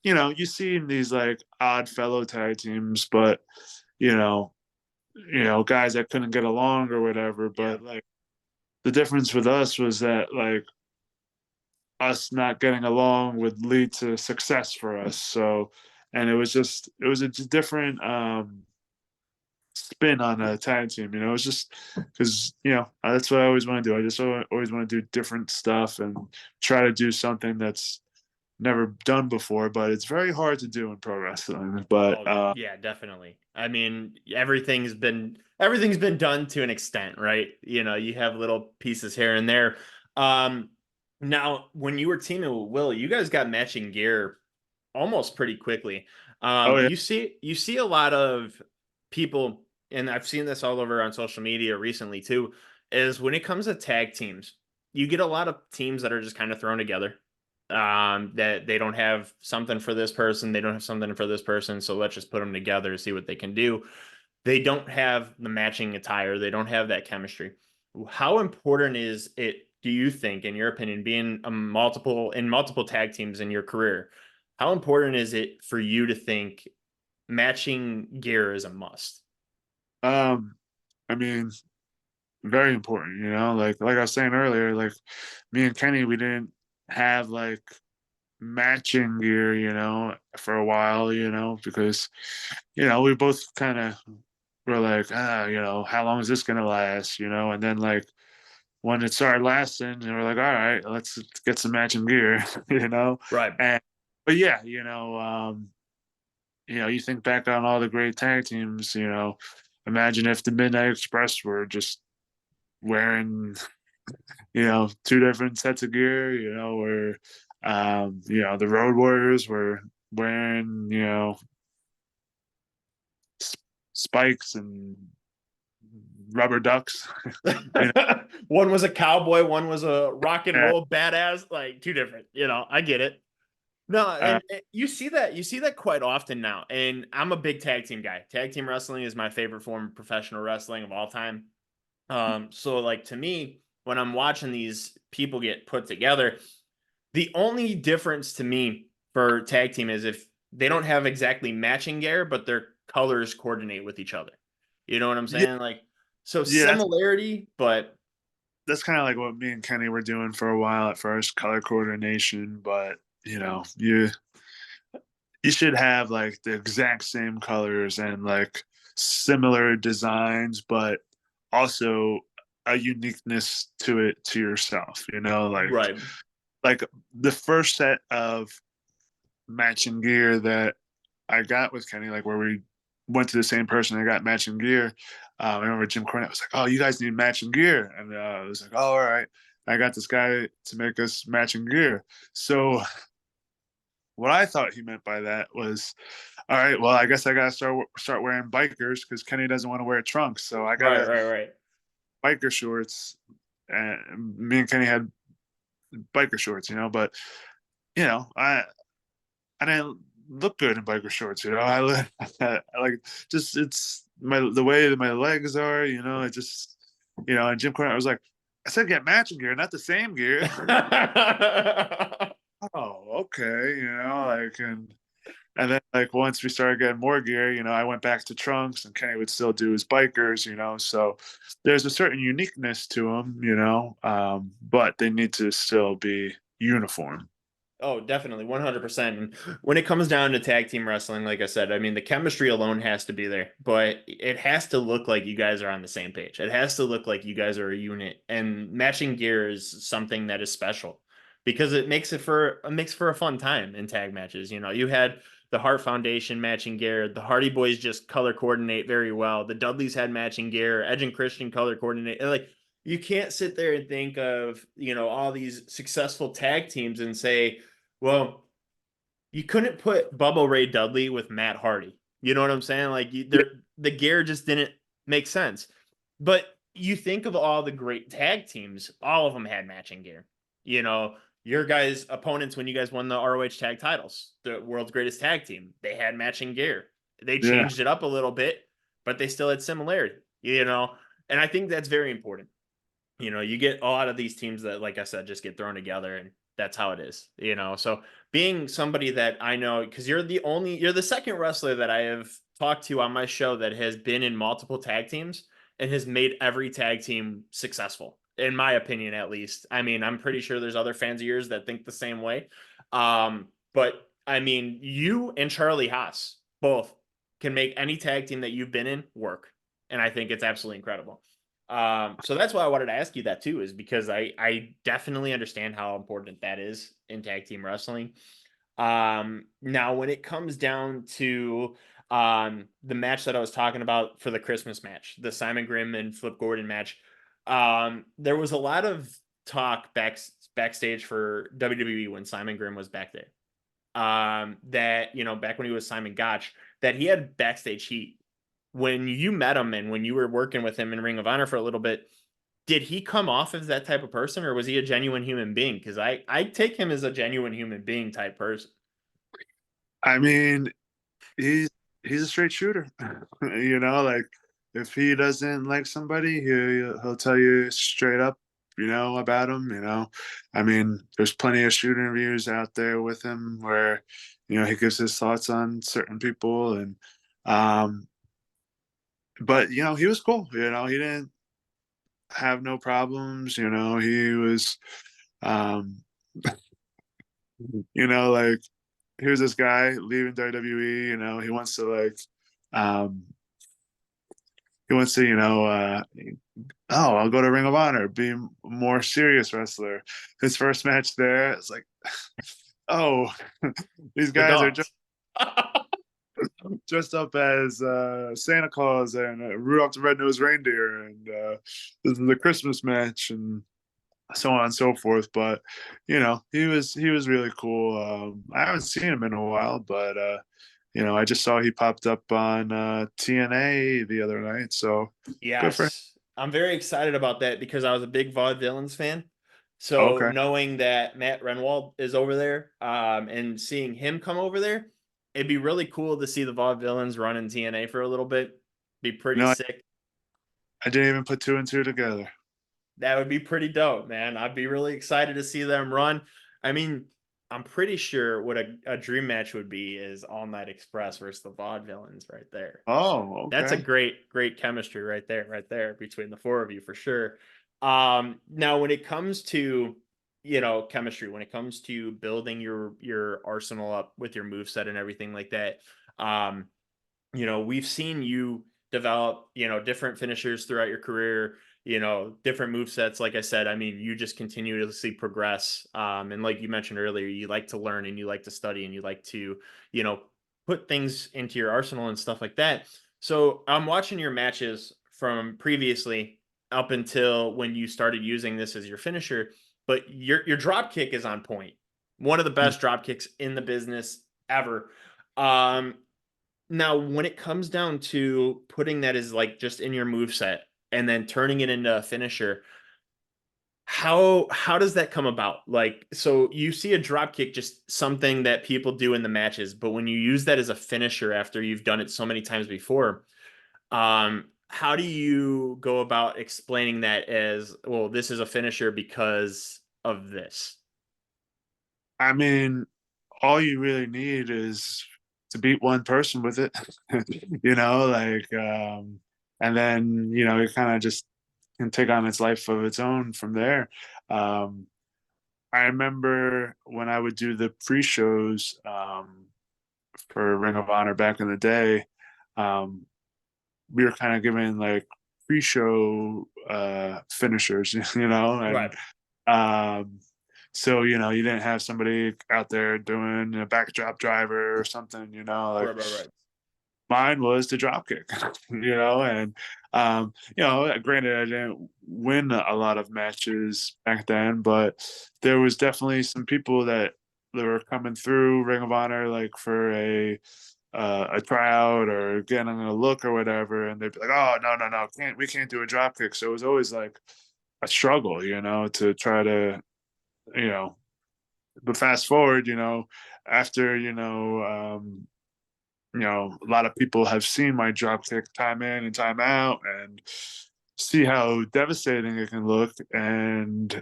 you see these like odd fellow tag teams, but you know guys that couldn't get along or whatever. Yeah. But like the difference with us was that like us not getting along would lead to success for us. So, and it was a different spin on a tag team. It's just because that's what I always want to do. I just always want to do different stuff and try to do something that's never done before. But it's very hard to do in pro wrestling. But Oh yeah, definitely. I mean, everything's been done to an extent, right? You have little pieces here and there. Um, Now when you were teaming with Will, you guys got matching gear almost pretty quickly. oh yeah, You see a lot of people, and I've seen this all over on social media recently too, is when it comes to tag teams, you get a lot of teams that are just kind of thrown together. That they don't have something for this person, they don't have something for this person, so let's just put them together to see what they can do. They don't have the matching attire, they don't have that chemistry. How important is it, do you think, in your opinion, being multiple tag teams in your career? How important is it for you to think matching gear is a must? um, I mean, very important. Like I was saying earlier, like me and Kenny, we didn't have like matching gear, for a while, because we both kind of were like, how long is this gonna last, and then like when it started lasting, we're like, all right, let's get some matching gear, Right. and but yeah, you think back on all the great tag teams, imagine if the Midnight Express were just wearing, two different sets of gear, or the Road Warriors were wearing, s- spikes and rubber ducks. you know, One was a cowboy, one was a rock and uh, roll badass, like two different, I get it. No, uh, and you see that quite often now. And I'm a big tag team guy. Tag team wrestling is my favorite form of professional wrestling of all time. So like to me, when I'm watching these people get put together, the only difference to me for tag team is if they don't have exactly matching gear, but their colors coordinate with each other. You know what I'm yeah, saying? Like, so yeah, similarity, but that's kind of like what me and Kenny were doing for a while at first, color coordination. But you should have like the exact same colors and like similar designs, but also a uniqueness to it to yourself. right, Like the first set of matching gear that I got with Kenny, like where we went to the same person and got matching gear. I remember Jim Cornette was like, "Oh, you guys need matching gear," and I was like, "Oh, all right." I got this guy to make us matching gear. So what I thought he meant by that was, all right, well, I guess I gotta start wearing bikers because Kenny doesn't want to wear trunks, so I right, gotta right, right. biker shorts. And me and Kenny had biker shorts, but you know, I I didn't look good in biker shorts. I like just it's the way that my legs are. It just And Jim Cornette was like, I said get matching gear, not the same gear. Oh, okay. And then like once we started getting more gear, I went back to trunks and Kenny would still do his bikers, so there's a certain uniqueness to them, but they need to still be uniform. Oh, definitely, 100%. And when it comes down to tag team wrestling, like I said, I mean, the chemistry alone has to be there, but it has to look like you guys are on the same page. It has to look like you guys are a unit, and matching gear is something that is special because it makes for a fun time in tag matches. You had the Hart Foundation matching gear, the Hardy Boys just color coordinate very well. The Dudleys had matching gear, Edge and Christian color coordinate. Like you can't sit there and think of all these successful tag teams and say, well, you couldn't put Bubba Ray Dudley with Matt Hardy. You know what I'm saying? Like the gear just didn't make sense. But you think of all the great tag teams, all of them had matching gear. Your guys' opponents when you guys won the ROH tag titles, the world's greatest tag team, they had matching gear. They Yeah. changed it up a little bit, but they still had similarity. And I think that's very important. You get a lot of these teams that, like I said, just get thrown together and that's how it is. So being somebody that I know, because you're the second wrestler that I have talked to on my show that has been in multiple tag teams and has made every tag team successful, in my opinion, at least. I mean, I'm pretty sure there's other fans of yours that think the same way. But I mean, you and Charlie Haas both can make any tag team that you've been in work. And I think it's absolutely incredible. So that's why I wanted to ask you that too, is because I definitely understand how important that is in tag team wrestling. Now when it comes down to the match that I was talking about for the Christmas match, the Simon Grimm and Flip Gordon match, there was a lot of talk backstage for WWE when Simon Grimm was back there. That back when he was Simon Gotch, that he had backstage heat when you met him and when you were working with him in Ring of Honor for a little bit, did he come off as that type of person or was he a genuine human being? Because I take him as a genuine human being type person. I mean, he's he's a straight shooter. Like if he doesn't like somebody, he'll tell you straight up, about him. I mean, there's plenty of shoot interviews out there with him where, he gives his thoughts on certain people, and but he was cool. He didn't have no problems. He was, um, like here's this guy leaving WWE. He wants to um, he wants to, oh, I'll go to Ring of Honor, be a more serious wrestler. His first match there, it's like, oh, these The guys are just, dogs. dressed up as Santa Claus and Rudolph the Red-Nosed Reindeer, and this is the Christmas match, and so on and so forth. But he was really cool. I haven't seen him in a while, but I just saw he popped up on TNA the other night, so good for him. Yes, I'm very excited about that because I was a big Vaudevillains fan. So Okay. knowing that Matt Renwald is over there, and seeing him come over there, it'd be really cool to see the Vaudevillains run in TNA for a little bit. Be pretty No, sick. I didn't even put two and two together. That would be pretty dope, man. I'd be really excited to see them run. I mean, I'm pretty sure what a dream match would be is All Night Express versus the Vaudevillains right there. Oh, That's a okay. great chemistry right there between the four of you for sure. Now when it comes to chemistry, when it comes to building your arsenal up with your move set and everything like that, um, we've seen you develop, different finishers throughout your career, different move sets. Like I said, I mean, you just continuously progress. And like you mentioned earlier, you like to learn and you like to study and you like to, you know, put things into your arsenal and stuff like that. So I'm watching your matches from previously up until when you started using this as your finisher, but your drop kick is on point. One of the Hmm. best drop kicks in the business ever. Um, Now, when it comes down to putting that as like just in your move set and then turning it into a finisher, how does that come about? Like, so you see a drop kick, just something that people do in the matches, but when you use that as a finisher after you've done it so many times before, how do you go about explaining that as, well, this is a finisher because of this? I mean, all you really need is to beat one person with it, like, and then it kind of just can take on its life of its own from there. Um, I remember when I would do the pre-shows for Ring of Honor back in the day. Um, we were kind of given like pre-show finishers, Right, and um, so you didn't have somebody out there doing a backdrop driver or something, like right. mine was the drop kick, and granted I didn't win a lot of matches back then, but there was definitely some people that were coming through Ring of Honor like for a tryout or getting a look or whatever, and they'd be like, "Oh, no, no, no, we can't do a drop kick." So it was always like a struggle, to try to, you know. But fast forward, after a lot of people have seen my drop kick time in and time out, and see how devastating it can look, and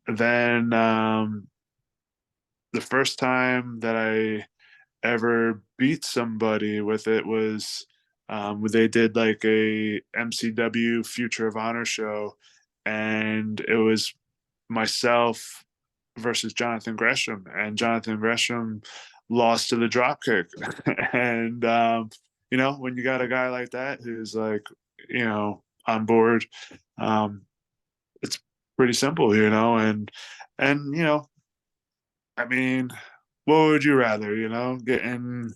then the first time that I ever beat somebody with it was when they did like a MCW Future of Honor show, and it was myself versus Jonathan Gresham, and Jonathan Gresham lost to the drop kick. And when you got a guy like that who's like on board, um, it's pretty simple, and I mean, what would you rather, getting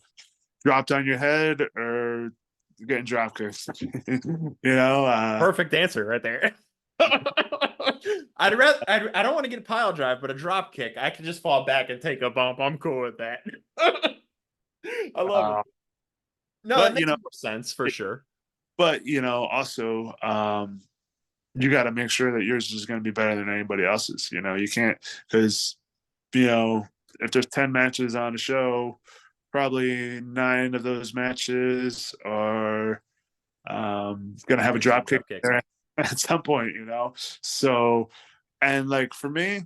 dropped on your head or getting drop kicked? Perfect answer right there. I don't want to get a pile drive, but a drop kick. I can just fall back and take a bump. I'm cool with that. I love it. uh, No, that but makes more sense for it- sure. also, you got to make sure that yours is going to be better than anybody else's. You can't, because you know if there's 10 matches on the show, probably 9 of those matches are gonna have a Using drop kick drop kicks. there at some point, so, and like for me,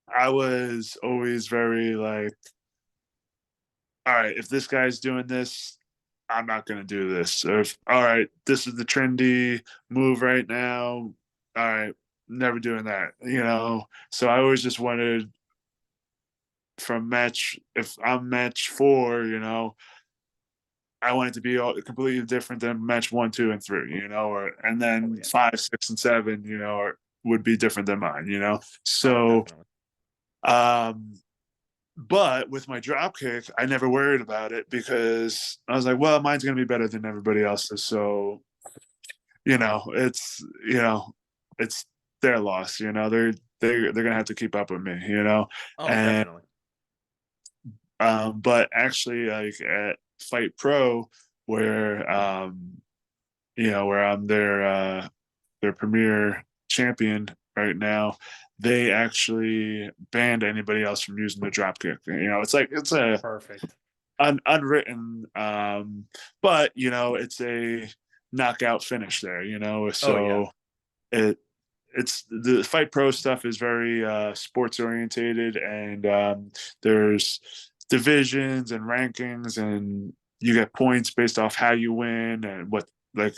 I was always very like, all right, if this guy's doing this, I'm not gonna do this. Or if, all right, this is the trendy move right now, all right, never doing that, so I always just wanted, from match, if I'm match 4, I want it to be all completely different than match 1, 2, and 3, or and Oh then yeah. 5, 6, and 7, would be different than mine. Oh, So definitely. um But with my drop kick, I never worried about it because I was like, well, mine's gonna be better than everybody else's. So, you know, it's their loss, they're gonna have to keep up with me, Oh, And definitely. but actually like at Fight Pro where where I'm their premier champion right now, they actually banned anybody else from using the drop kick. It's like it's a Perfect. unwritten, but it's a knockout finish there. Oh yeah. So it it's the Fight Pro stuff is very sports orientated, and there's divisions and rankings, and you get points based off how you win and what like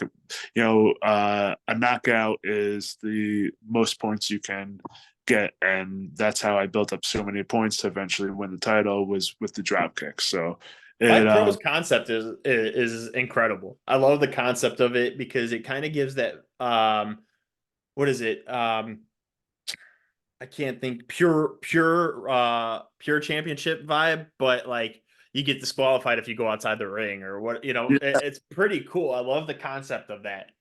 a knockout is the most points you can get, and that's how I built up so many points to eventually win the title was with the drop kick. So it Fight Pro's concept is incredible. I love the concept of it because it kind of gives that what is it? I can't think pure championship vibe, but like you get disqualified if you go outside the ring or what, yeah. it's pretty cool. I love the concept of that.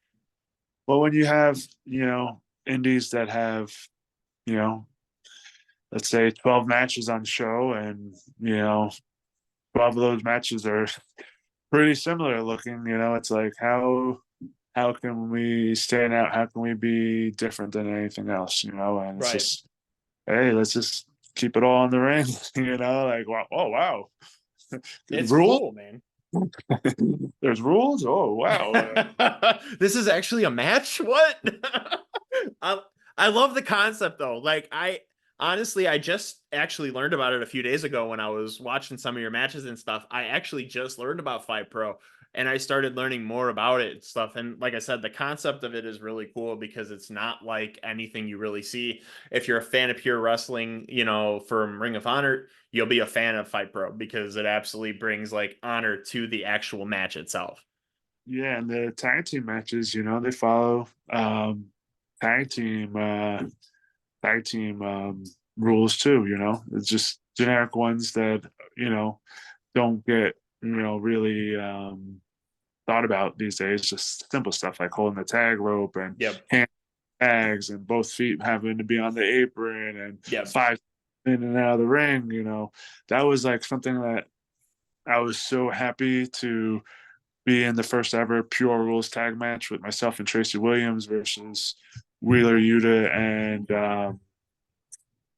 Well, when you have indies that have you know let's say 12 matches on the show, and 12 of those matches are pretty similar looking. It's like how can we stand out? How can we be different than anything else? And it's Right. just, hey, let's just keep it all in the ring. Like, wow, oh wow, It's rules. cool, man. There's rules. Oh wow. This is actually a match? What? I, I love the concept though. Like I honestly I just actually learned about it a few days ago when I was watching some of your matches and stuff. I actually just learned about Fight Pro and I started learning more about it and stuff. And like I said, the concept of it is really cool because it's not like anything you really see. If you're a fan of pure wrestling, from Ring of Honor, you'll be a fan of Fight Pro because it absolutely brings like honor to the actual match itself. Yeah, and the tag team matches, they follow tag team uh tag team rules too. It's just generic ones that you know don't get really thought about these days. Just simple stuff like holding the tag rope and Yep. hand tags and both feet having to be on the apron and Yep. five in and out of the ring. That was like something that I was so happy to be in the first ever Pure Rules tag match with myself and Tracy Williams versus Wheeler Yuta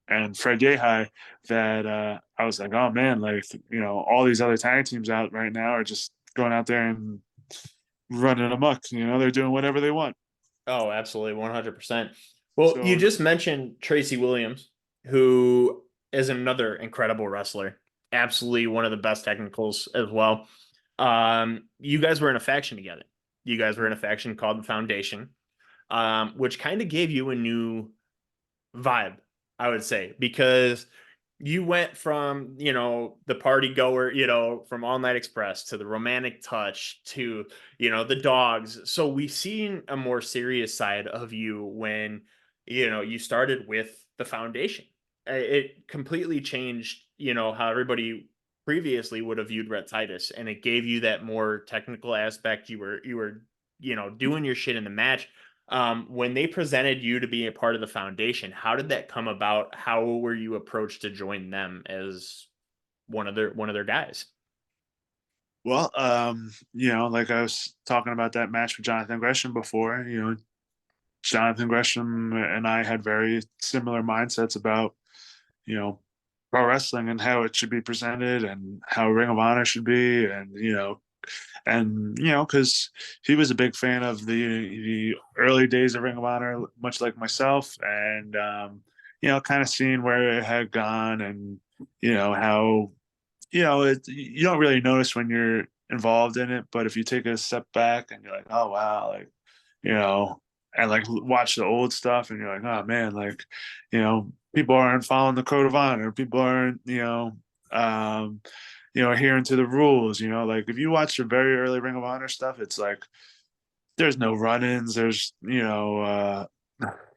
and Fred Yehi, that I was like, oh man, like all these other tag teams out right now are just going out there and running amok. They're doing whatever they want. Oh, absolutely, 100%. Well, you So just mentioned Tracy Williams, who is another incredible wrestler. Absolutely one of the best technicals as well. You guys were in a faction together. You guys were in a faction called the Foundation, which kind of gave you a new vibe, I would say, because you went from, the party goer, from All Night Express to the romantic touch to, the dogs. So we've seen a more serious side of you when, you started with the foundation. It completely changed, how everybody previously would have viewed Rhett Titus, and it gave you that more technical aspect. You were, doing your shit in the match. When they presented you to be a part of the foundation, how did that come about? How were you approached to join them as one of their guys? well, like I was talking about that match with Jonathan Gresham before. Jonathan Gresham and I had very similar mindsets about you know pro wrestling and how it should be presented and how Ring of Honor should be, and because he was a big fan of the early days of Ring of Honor, much like myself, and kind of seeing where it had gone, and how you don't really notice when you're involved in it, but if you take a step back and you're like, oh wow, like you know, and like watch the old stuff, and you're like, oh man, like people aren't following the code of honor, people aren't um, adhering to the rules. Like if you watch the very early Ring of Honor stuff, it's like there's no run-ins, there's like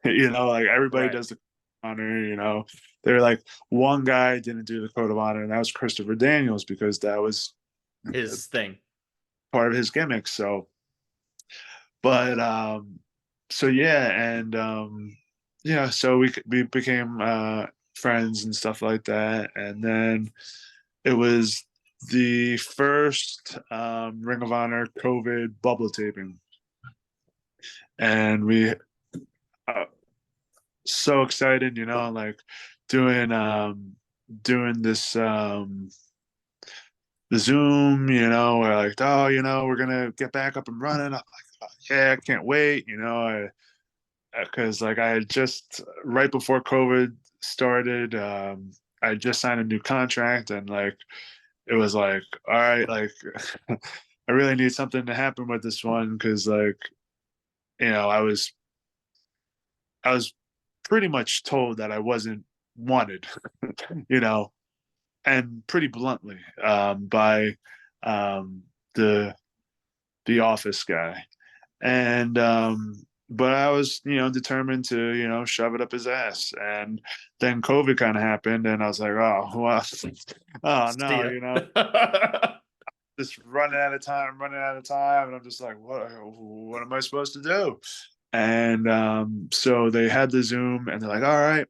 everybody Right. does the honor, They're like, one guy didn't do the code of honor, and that was Christopher Daniels, because that was His thing. part of his gimmick. So, but so yeah, and yeah, so we became friends and stuff like that, and then it was the first Ring of Honor COVID bubble taping, and we so excited, like doing this the Zoom, we're like, oh, we're gonna get back up and running. I'm like, oh, yeah, I can't wait, because like I had just right before COVID started, I had just signed a new contract, and like it was like, all right, like I really need something to happen with this one, because like I was pretty much told that I wasn't wanted, you know, and pretty bluntly, by um, the the office guy, and but I was, determined to, shove it up his ass, and then COVID kind of happened, and I was like, oh well, oh See no, ya. just running out of time, and I'm just like, what am I supposed to do? And so they had the Zoom, and they're like, all right,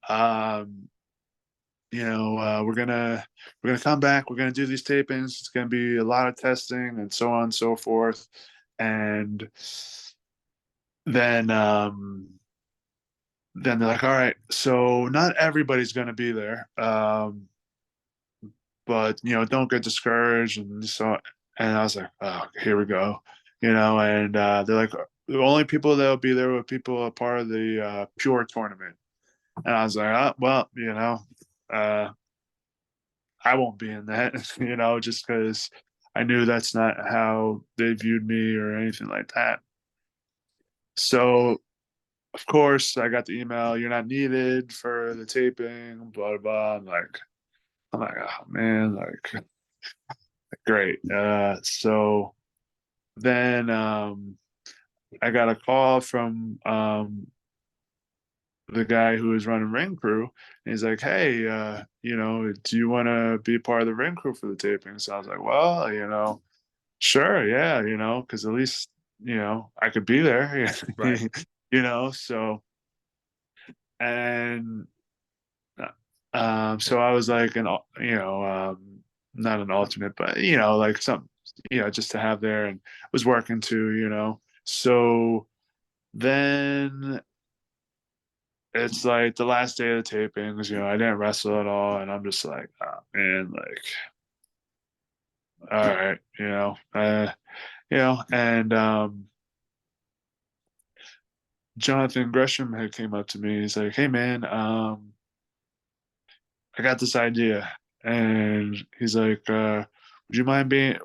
um, we're gonna come back. We're gonna do these tapings. It's gonna be a lot of testing and so on and so forth. And then then they're like, all right, so not everybody's gonna be there, but don't get discouraged. And I was like, oh, here we go, And they're like, the only people that'll be there were people a part of the Pure tournament. And I was like, oh, well, uh, I won't be in that, just because I knew that's not how they viewed me or anything like that. So, of course, I got the email, you're not needed for the taping, blah, blah, blah. I'm like, oh man, like, great. So then I got a call from the guy who was running ring crew. And he's like, hey, do you want to be part of the ring crew for the taping? So I was like, well, sure, yeah, because at least, I could be there, Right. so, and so I was like not an alternate, but, like some, just to have there, and was working too, so then it's like the last day of the tapings, I didn't wrestle at all, and I'm just like, oh man, like, all right, and Jonathan Gresham had came up to me. He's like, hey man, I got this idea, and he's like, would you mind being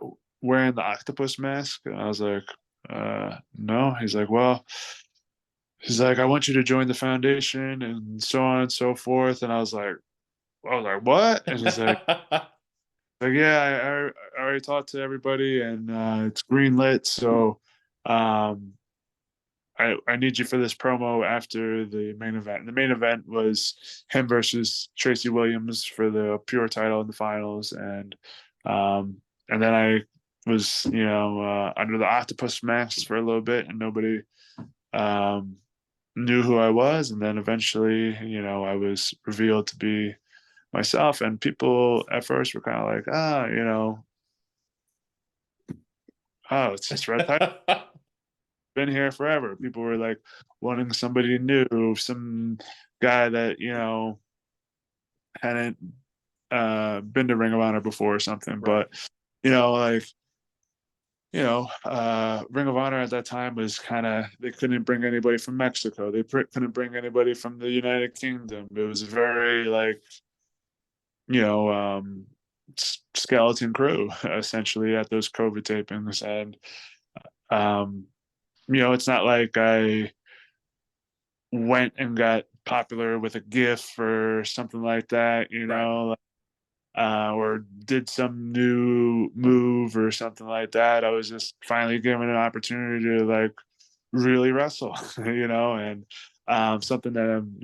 wearing the octopus mask? And I was like, no. He's like, well, he's like, I want you to join the foundation and so on and so forth. And I was like, what? And he's like, yeah, I already talked to everybody, and it's green lit. So um, I need you for this promo after the main event. The main event was him versus Tracy Williams for the pure title in the finals, and then I was, under the octopus mask for a little bit, and nobody um, knew who I was, and then eventually, I was revealed to be myself, and people at first were kind of like, oh, it's just Rhett Titus, been here forever. People were like wanting somebody new, some guy that hadn't been to Ring of Honor before or something. Right. But like Ring of Honor at that time was kind of, they couldn't bring anybody from Mexico. They couldn't bring anybody from the United Kingdom. It was very like you know skeleton crew essentially at those COVID tapings, and um, it's not like I went and got popular with a GIF or something like that, Right. or did some new move or something like that. I was just finally given an opportunity to like really wrestle, and something that I'm,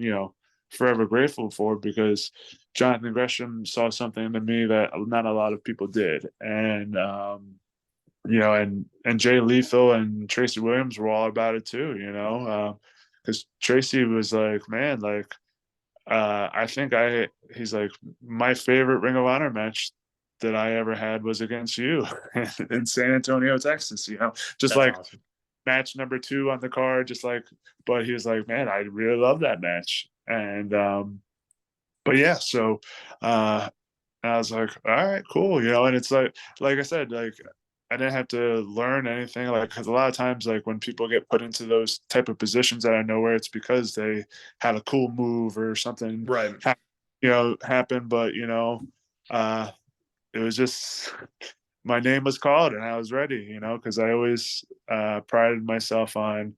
forever grateful for, because Jonathan Gresham saw something in me that not a lot of people did. And and Jay Lethal and Tracy Williams were all about it too, because Tracy was like, man, like, I think he's like, my favorite Ring of Honor match that I ever had was against you in San Antonio, Texas, just That's like awesome. match number 2 on the card, just like, but he was like, man, I really love that match. And, but yeah, so, and I was like, all right, cool, and it's like I said, like, I didn't have to learn anything, like, because a lot of times, like, when people get put into those type of positions out of nowhere, it's because they had a cool move or something, Right. happen. But uh, it was just my name was called and I was ready, because I always prided myself on,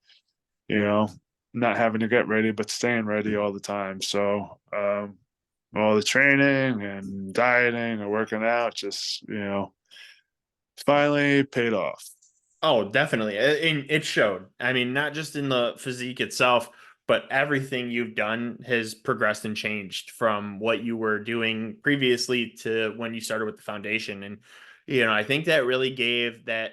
you know, not having to get ready, but staying ready all the time. So, all the training and dieting and working out just, finally paid off. Oh, definitely. And it showed. I mean, not just in the physique itself, but everything you've done has progressed and changed from what you were doing previously to when you started with the foundation. And, I think that really gave that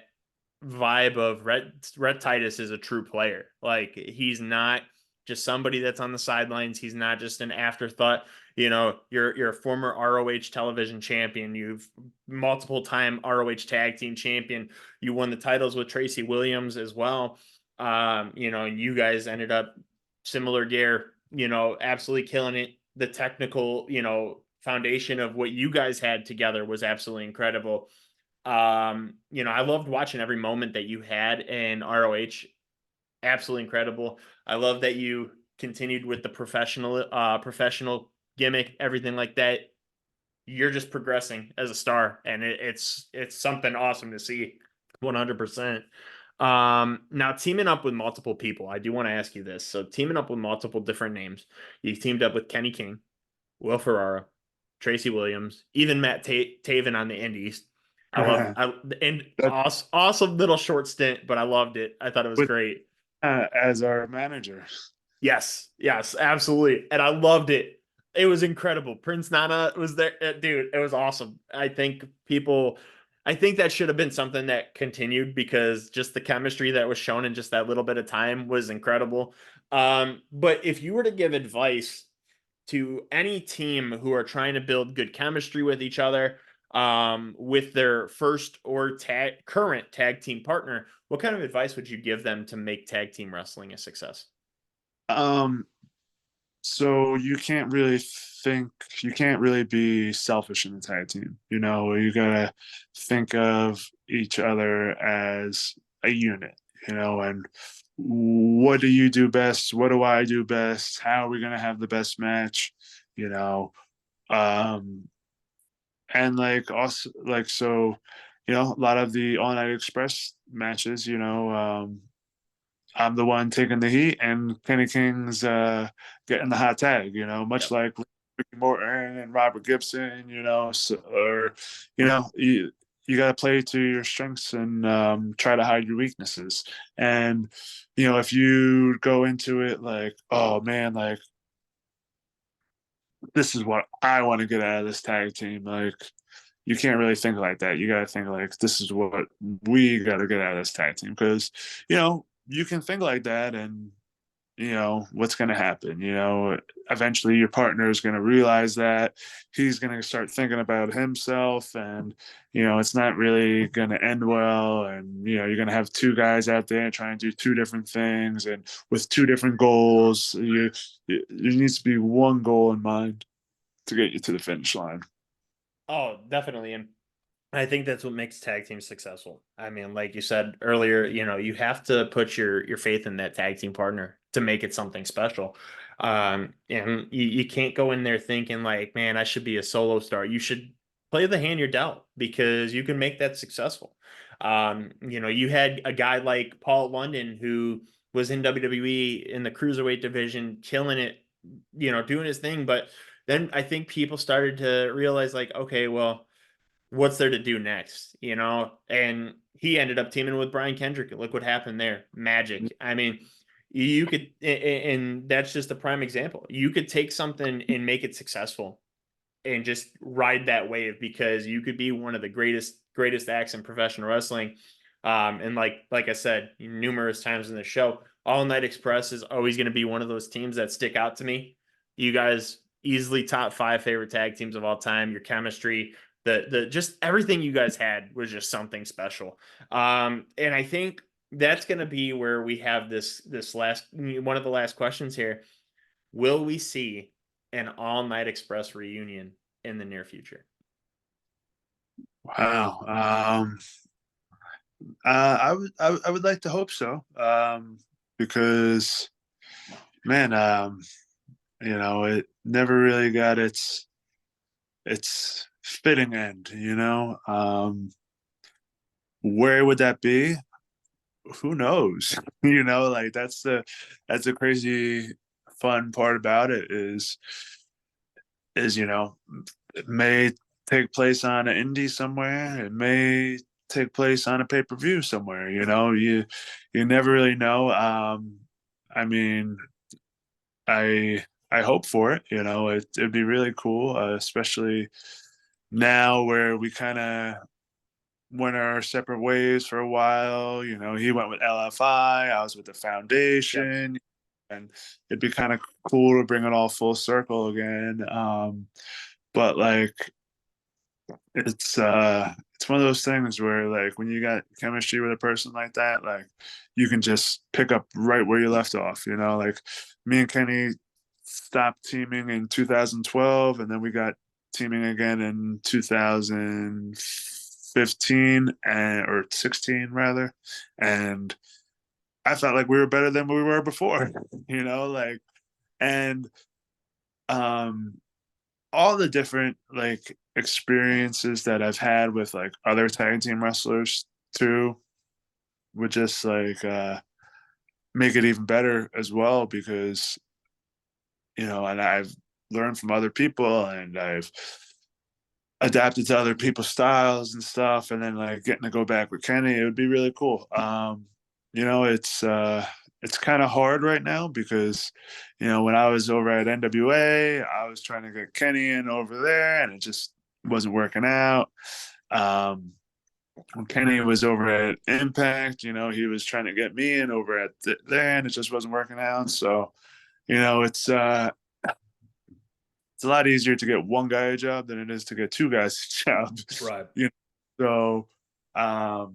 vibe of Rhett Titus is a true player. Like he's not just somebody that's on the sidelines. He's not just an afterthought. You're a former ROH television champion. You've multiple time ROH tag team champion. You won the titles with Tracy Williams as well. You guys ended up similar gear, absolutely killing it. The technical, foundation of what you guys had together was absolutely incredible. I loved watching every moment that you had in ROH. Absolutely incredible. I love that you continued with the professional gimmick, everything like that. You're just progressing as a star, and it's something awesome to see. 100%. Now teaming up with multiple people, I do want to ask you this. So teaming up with multiple different names, you teamed up with Kenny King, Will Ferrara, Tracy Williams, even Matt Taven on the Indies. I love I and That awesome little short stint, but I loved it. I thought it was with great. as our manager. Yes, absolutely, and I loved it. It was incredible. Prince Nana was there, dude. It was awesome. I think that should have been something that continued because just the chemistry that was shown in just that little bit of time was incredible. But if you were to give advice to any team who are trying to build good chemistry with each other, with their first or current tag team partner, what kind of advice would you give them to make tag team wrestling a success? Um, so think you can't really be selfish in the tag team. You gotta think of each other as a unit, and what do you do best? What do I do best? How are we gonna have the best match? You know, um, and like also like so, a lot of the All Night Express matches, I'm the one taking the heat, and Kenny King's getting the hot tag. Much Yep. like Ricky Morton and Robert Gibson. You got to play to your strengths and try to hide your weaknesses. And if you go into it like, oh man, like this is what I want to get out of this tag team, like you can't really think like that. You got to think like this is what we got to get out of this tag team, because you can think like that, and what's going to happen. Eventually your partner is going to realize that he's going to start thinking about himself, and it's not really going to end well, and you're going to have two guys out there trying to do two different things and with two different goals. There needs to be one goal in mind to get you to the finish line. Oh, definitely. And I think that's what makes tag teams successful. I mean, like you said earlier, you have to put your faith in that tag team partner to make it something special. And you can't go in there thinking like, man, I should be a solo star. You should play the hand you're dealt because you can make that successful. You had a guy like Paul London who was in WWE in the cruiserweight division, killing it, doing his thing. But then I think people started to realize like, okay, well, what's there to do next, And he ended up teaming with Brian Kendrick. Look what happened there. Magic. I mean, You could, and that's just a prime example. You could take something and make it successful and just ride that wave because you could be one of the greatest acts in professional wrestling. And like I said numerous times in the show, All Night Express is always going to be one of those teams that stick out to me. You guys easily top five favorite tag teams of all time. Your chemistry, the just everything you guys had was just something special. And I think that's going to be where we have this last one of the last questions here. Will we see an All Night Express reunion in the near future? Wow. I would like to hope so. Because man, it never really got its fitting end, where would that be? Who knows? Like that's the crazy fun part about it is it may take place on an indie somewhere. It may take place on a pay-per-view somewhere. You never really know. I mean, I hope for it. It'd be really cool, especially now where we kind of went our separate ways for a while. He went with LFI, I was with the Yep. foundation, and it'd be kind of cool to bring it all full circle again. But like it's one of those things where like when you got chemistry with a person like that, like you can just pick up right where you left off. Like me and Kenny stopped teaming in 2012, and then we got teaming again in 2015 or 16 rather, and I felt like we were better than we were before. Like, and um all the different like experiences that I've had with like other tag team wrestlers too would just like make it even better as well, because and I've learned from other people, and I've adapted to other people's styles and stuff, and then like getting to go back with Kenny, it would be really cool. It's kind of hard right now because when I was over at NWA, I was trying to get Kenny in over there, and it just wasn't working out. um when Kenny was over at Impact, he was trying to get me in over at there, and it just wasn't working out. So it's a lot easier to get one guy a job than it is to get two guys a job. Right. you know so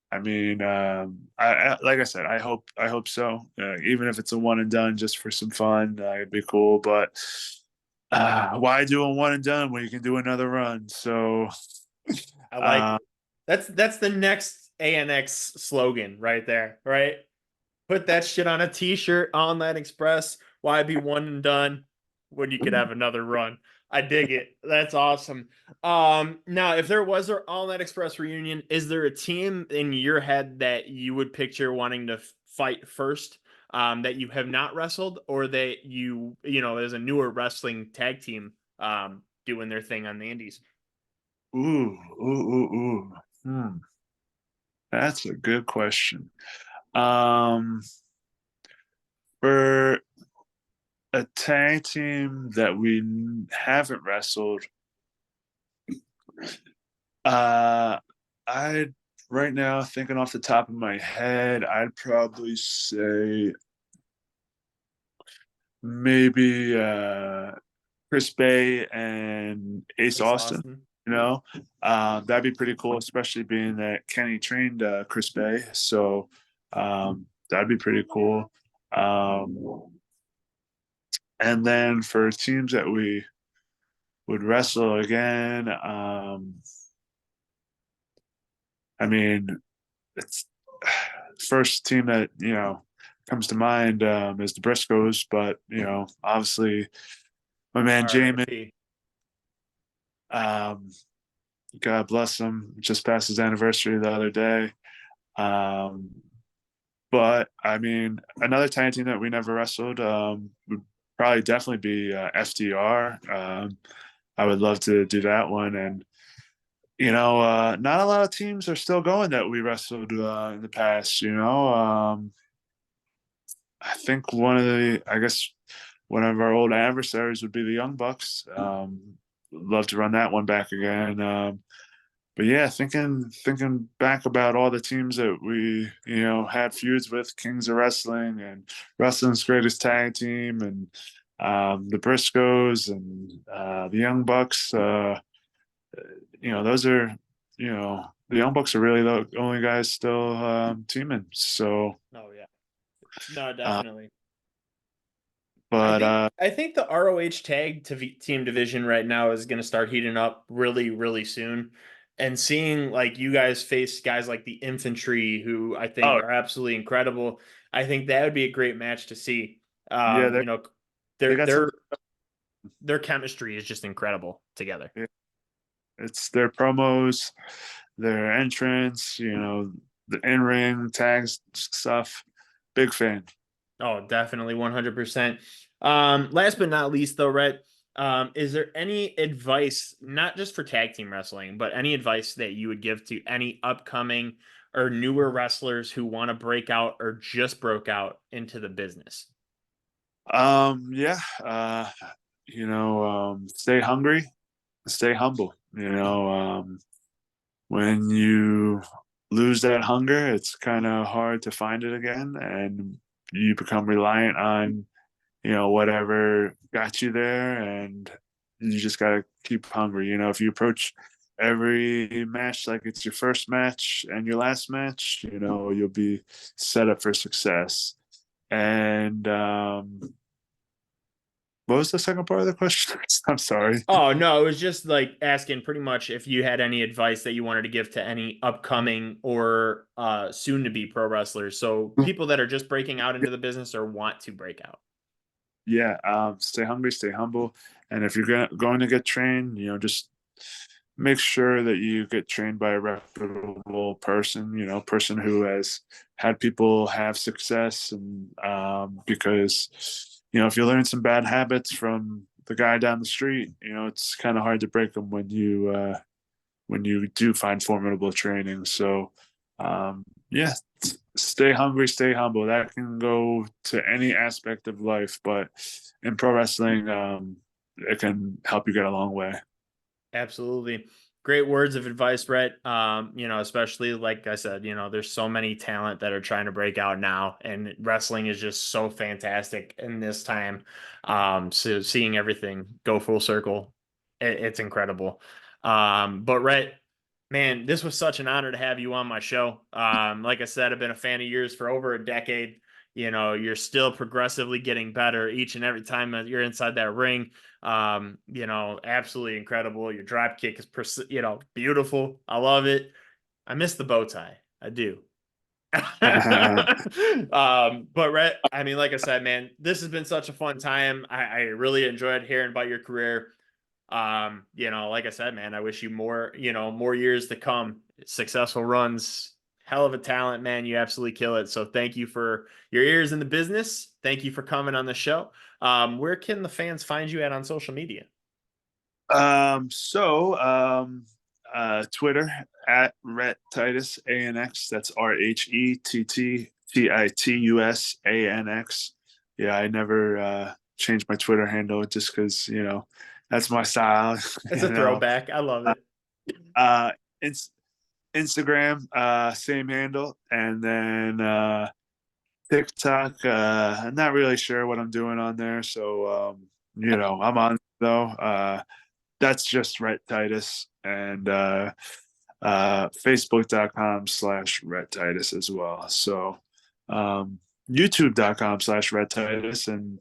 I mean, like I said, I hope so. Even if it's a one and done, just for some fun, it'd be cool. But why do a one and done when you can do another run? So, I like uh, it. That's the next ANX slogan right there, right? Put that shit on a t-shirt on that express. Why be one and done when you could have another run? I dig it. That's awesome. Now if there was an All Night Express reunion, is there a team in your head that you would picture wanting to fight first? That you have not wrestled, or that there's a newer wrestling tag team doing their thing on the indies? ooh, ooh, ooh, ooh. That's a good question. Um, for a tag team that we haven't wrestled, Uh, I right now thinking off the top of my head, I'd probably say maybe Chris Bay and Ace Ace Austin. Austin. That'd be pretty cool, especially being that Kenny trained Chris Bay. So that'd be pretty cool. Um, and then for teams that we would wrestle again, I mean, it's first team that comes to mind is the Briscoes, but obviously my man Jamin, R.I.P. um, God bless him, just passed his anniversary the other day. Um, but I mean, another tag team that we never wrestled would probably definitely be FDR. I would love to do that one, and not a lot of teams are still going that we wrestled in the past. I think I guess one of our old adversaries would be the Young Bucks. Love to run that one back again. But yeah, thinking back about all the teams that we had feuds with, Kings of Wrestling and Wrestling's Greatest Tag Team, and the Briscoes and the Young Bucks. Those are the Young Bucks are really the only guys still teaming. So, Oh yeah. No, uh, definitely. I but think I think the ROH team division right now is going to start heating up really, really soon. And seeing like you guys face guys like the Infantry, who I think oh are absolutely incredible, I think that would be a great match to see. yeah, You know, they their got some. their their chemistry is just incredible together. It's their promos, their entrance, the in ring tags stuff. Big fan. Oh, definitely 100%. Last but not least, though, Rhett, is there any advice, not just for tag team wrestling, but any advice that you would give to any upcoming or newer wrestlers who want to break out or just broke out into the business? Yeah. Stay hungry, stay humble. When you lose that hunger, it's kind of hard to find it again, and you become reliant on whatever got you there, and you just got to keep hungry. If you approach every match like it's your first match and your last match, you'll be set up for success. And what was the second part of the question? I'm sorry. Oh, no, it was just like asking pretty much if you had any advice that you wanted to give to any upcoming or soon to be pro wrestlers. So people that are just breaking out into the business or want to break out. Yeah, stay hungry, stay humble, and if you're going to get trained, just make sure that you get trained by a reputable person, person who has had people have success, and because if you learn some bad habits from the guy down the street, it's kind of hard to break them when you do find formidable training. So, yeah, stay hungry, stay humble. That can go to any aspect of life, but in pro wrestling, it can help you get a long way. Absolutely. Great words of advice, Brett. Especially like I said, there's so many talent that are trying to break out now, and wrestling is just so fantastic in this time. So seeing everything go full circle, it's incredible. But Brett, man, this was such an honor to have you on my show. Like I said, I've been a fan of yours for over a decade. You're still progressively getting better each and every time that you're inside that ring. Absolutely incredible. Your drop kick is, beautiful. I love it. I miss the bow tie. I do. But Rhett, I mean, like I said, man, this has been such a fun time. I really enjoyed hearing about your career. Like I said, man, I wish you more years to come, successful runs, hell of a talent, man. You absolutely kill it. So thank you for your ears in the business. Thank you for coming on the show. Where can the fans find you at on social media? So Twitter at Rhett Titus ANX. That's RHETTTITUSANX. Yeah, I never changed my Twitter handle just because that's my style. It's a you know, throwback. I love uh, it. uh, it's Instagram, same handle, and then TikTok. I'm not really sure what I'm doing on there, so I'm on though. That's just Rhett Titus, and Facebook.com/Rhett Titus as well. So um, YouTube.com/Rhett Titus and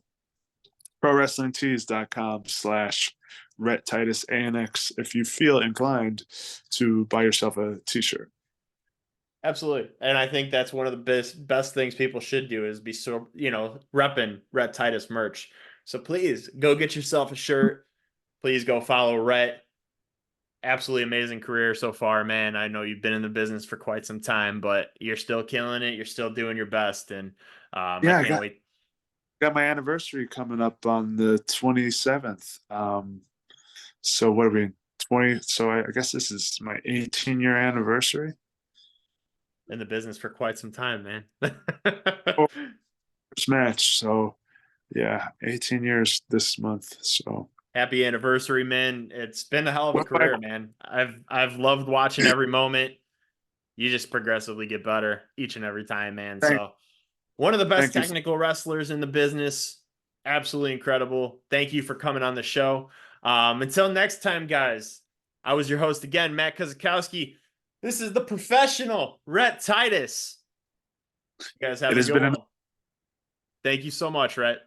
ProWrestlingTees.com/Rhett Titus ANX if you feel inclined to buy yourself a t-shirt. Absolutely. And I think that's one of the best things people should do is be so, repping Rhett Titus merch. So please go get yourself a shirt. Please go follow Rhett. Absolutely amazing career so far, man. I know you've been in the business for quite some time, but you're still killing it. You're still doing your best. And I Yeah, I can't got wait. got my anniversary coming up on the 27th. So what are we 20? So I guess this is my 18-year anniversary. In the business for quite some time, man. first match. So yeah, 18 years this month. So Happy anniversary, man. It's been a hell of a what am career, man. I've loved watching every moment. You just progressively get better each and every time, man. thank, So one of the best thank you. technical wrestlers in the business. Absolutely incredible. Thank you for coming on the show. Until next time, guys, I was your host again, Matt Kozakowski. This is the professional Rhett Titus. You guys have It a has good been an one. Thank you so much, Rhett.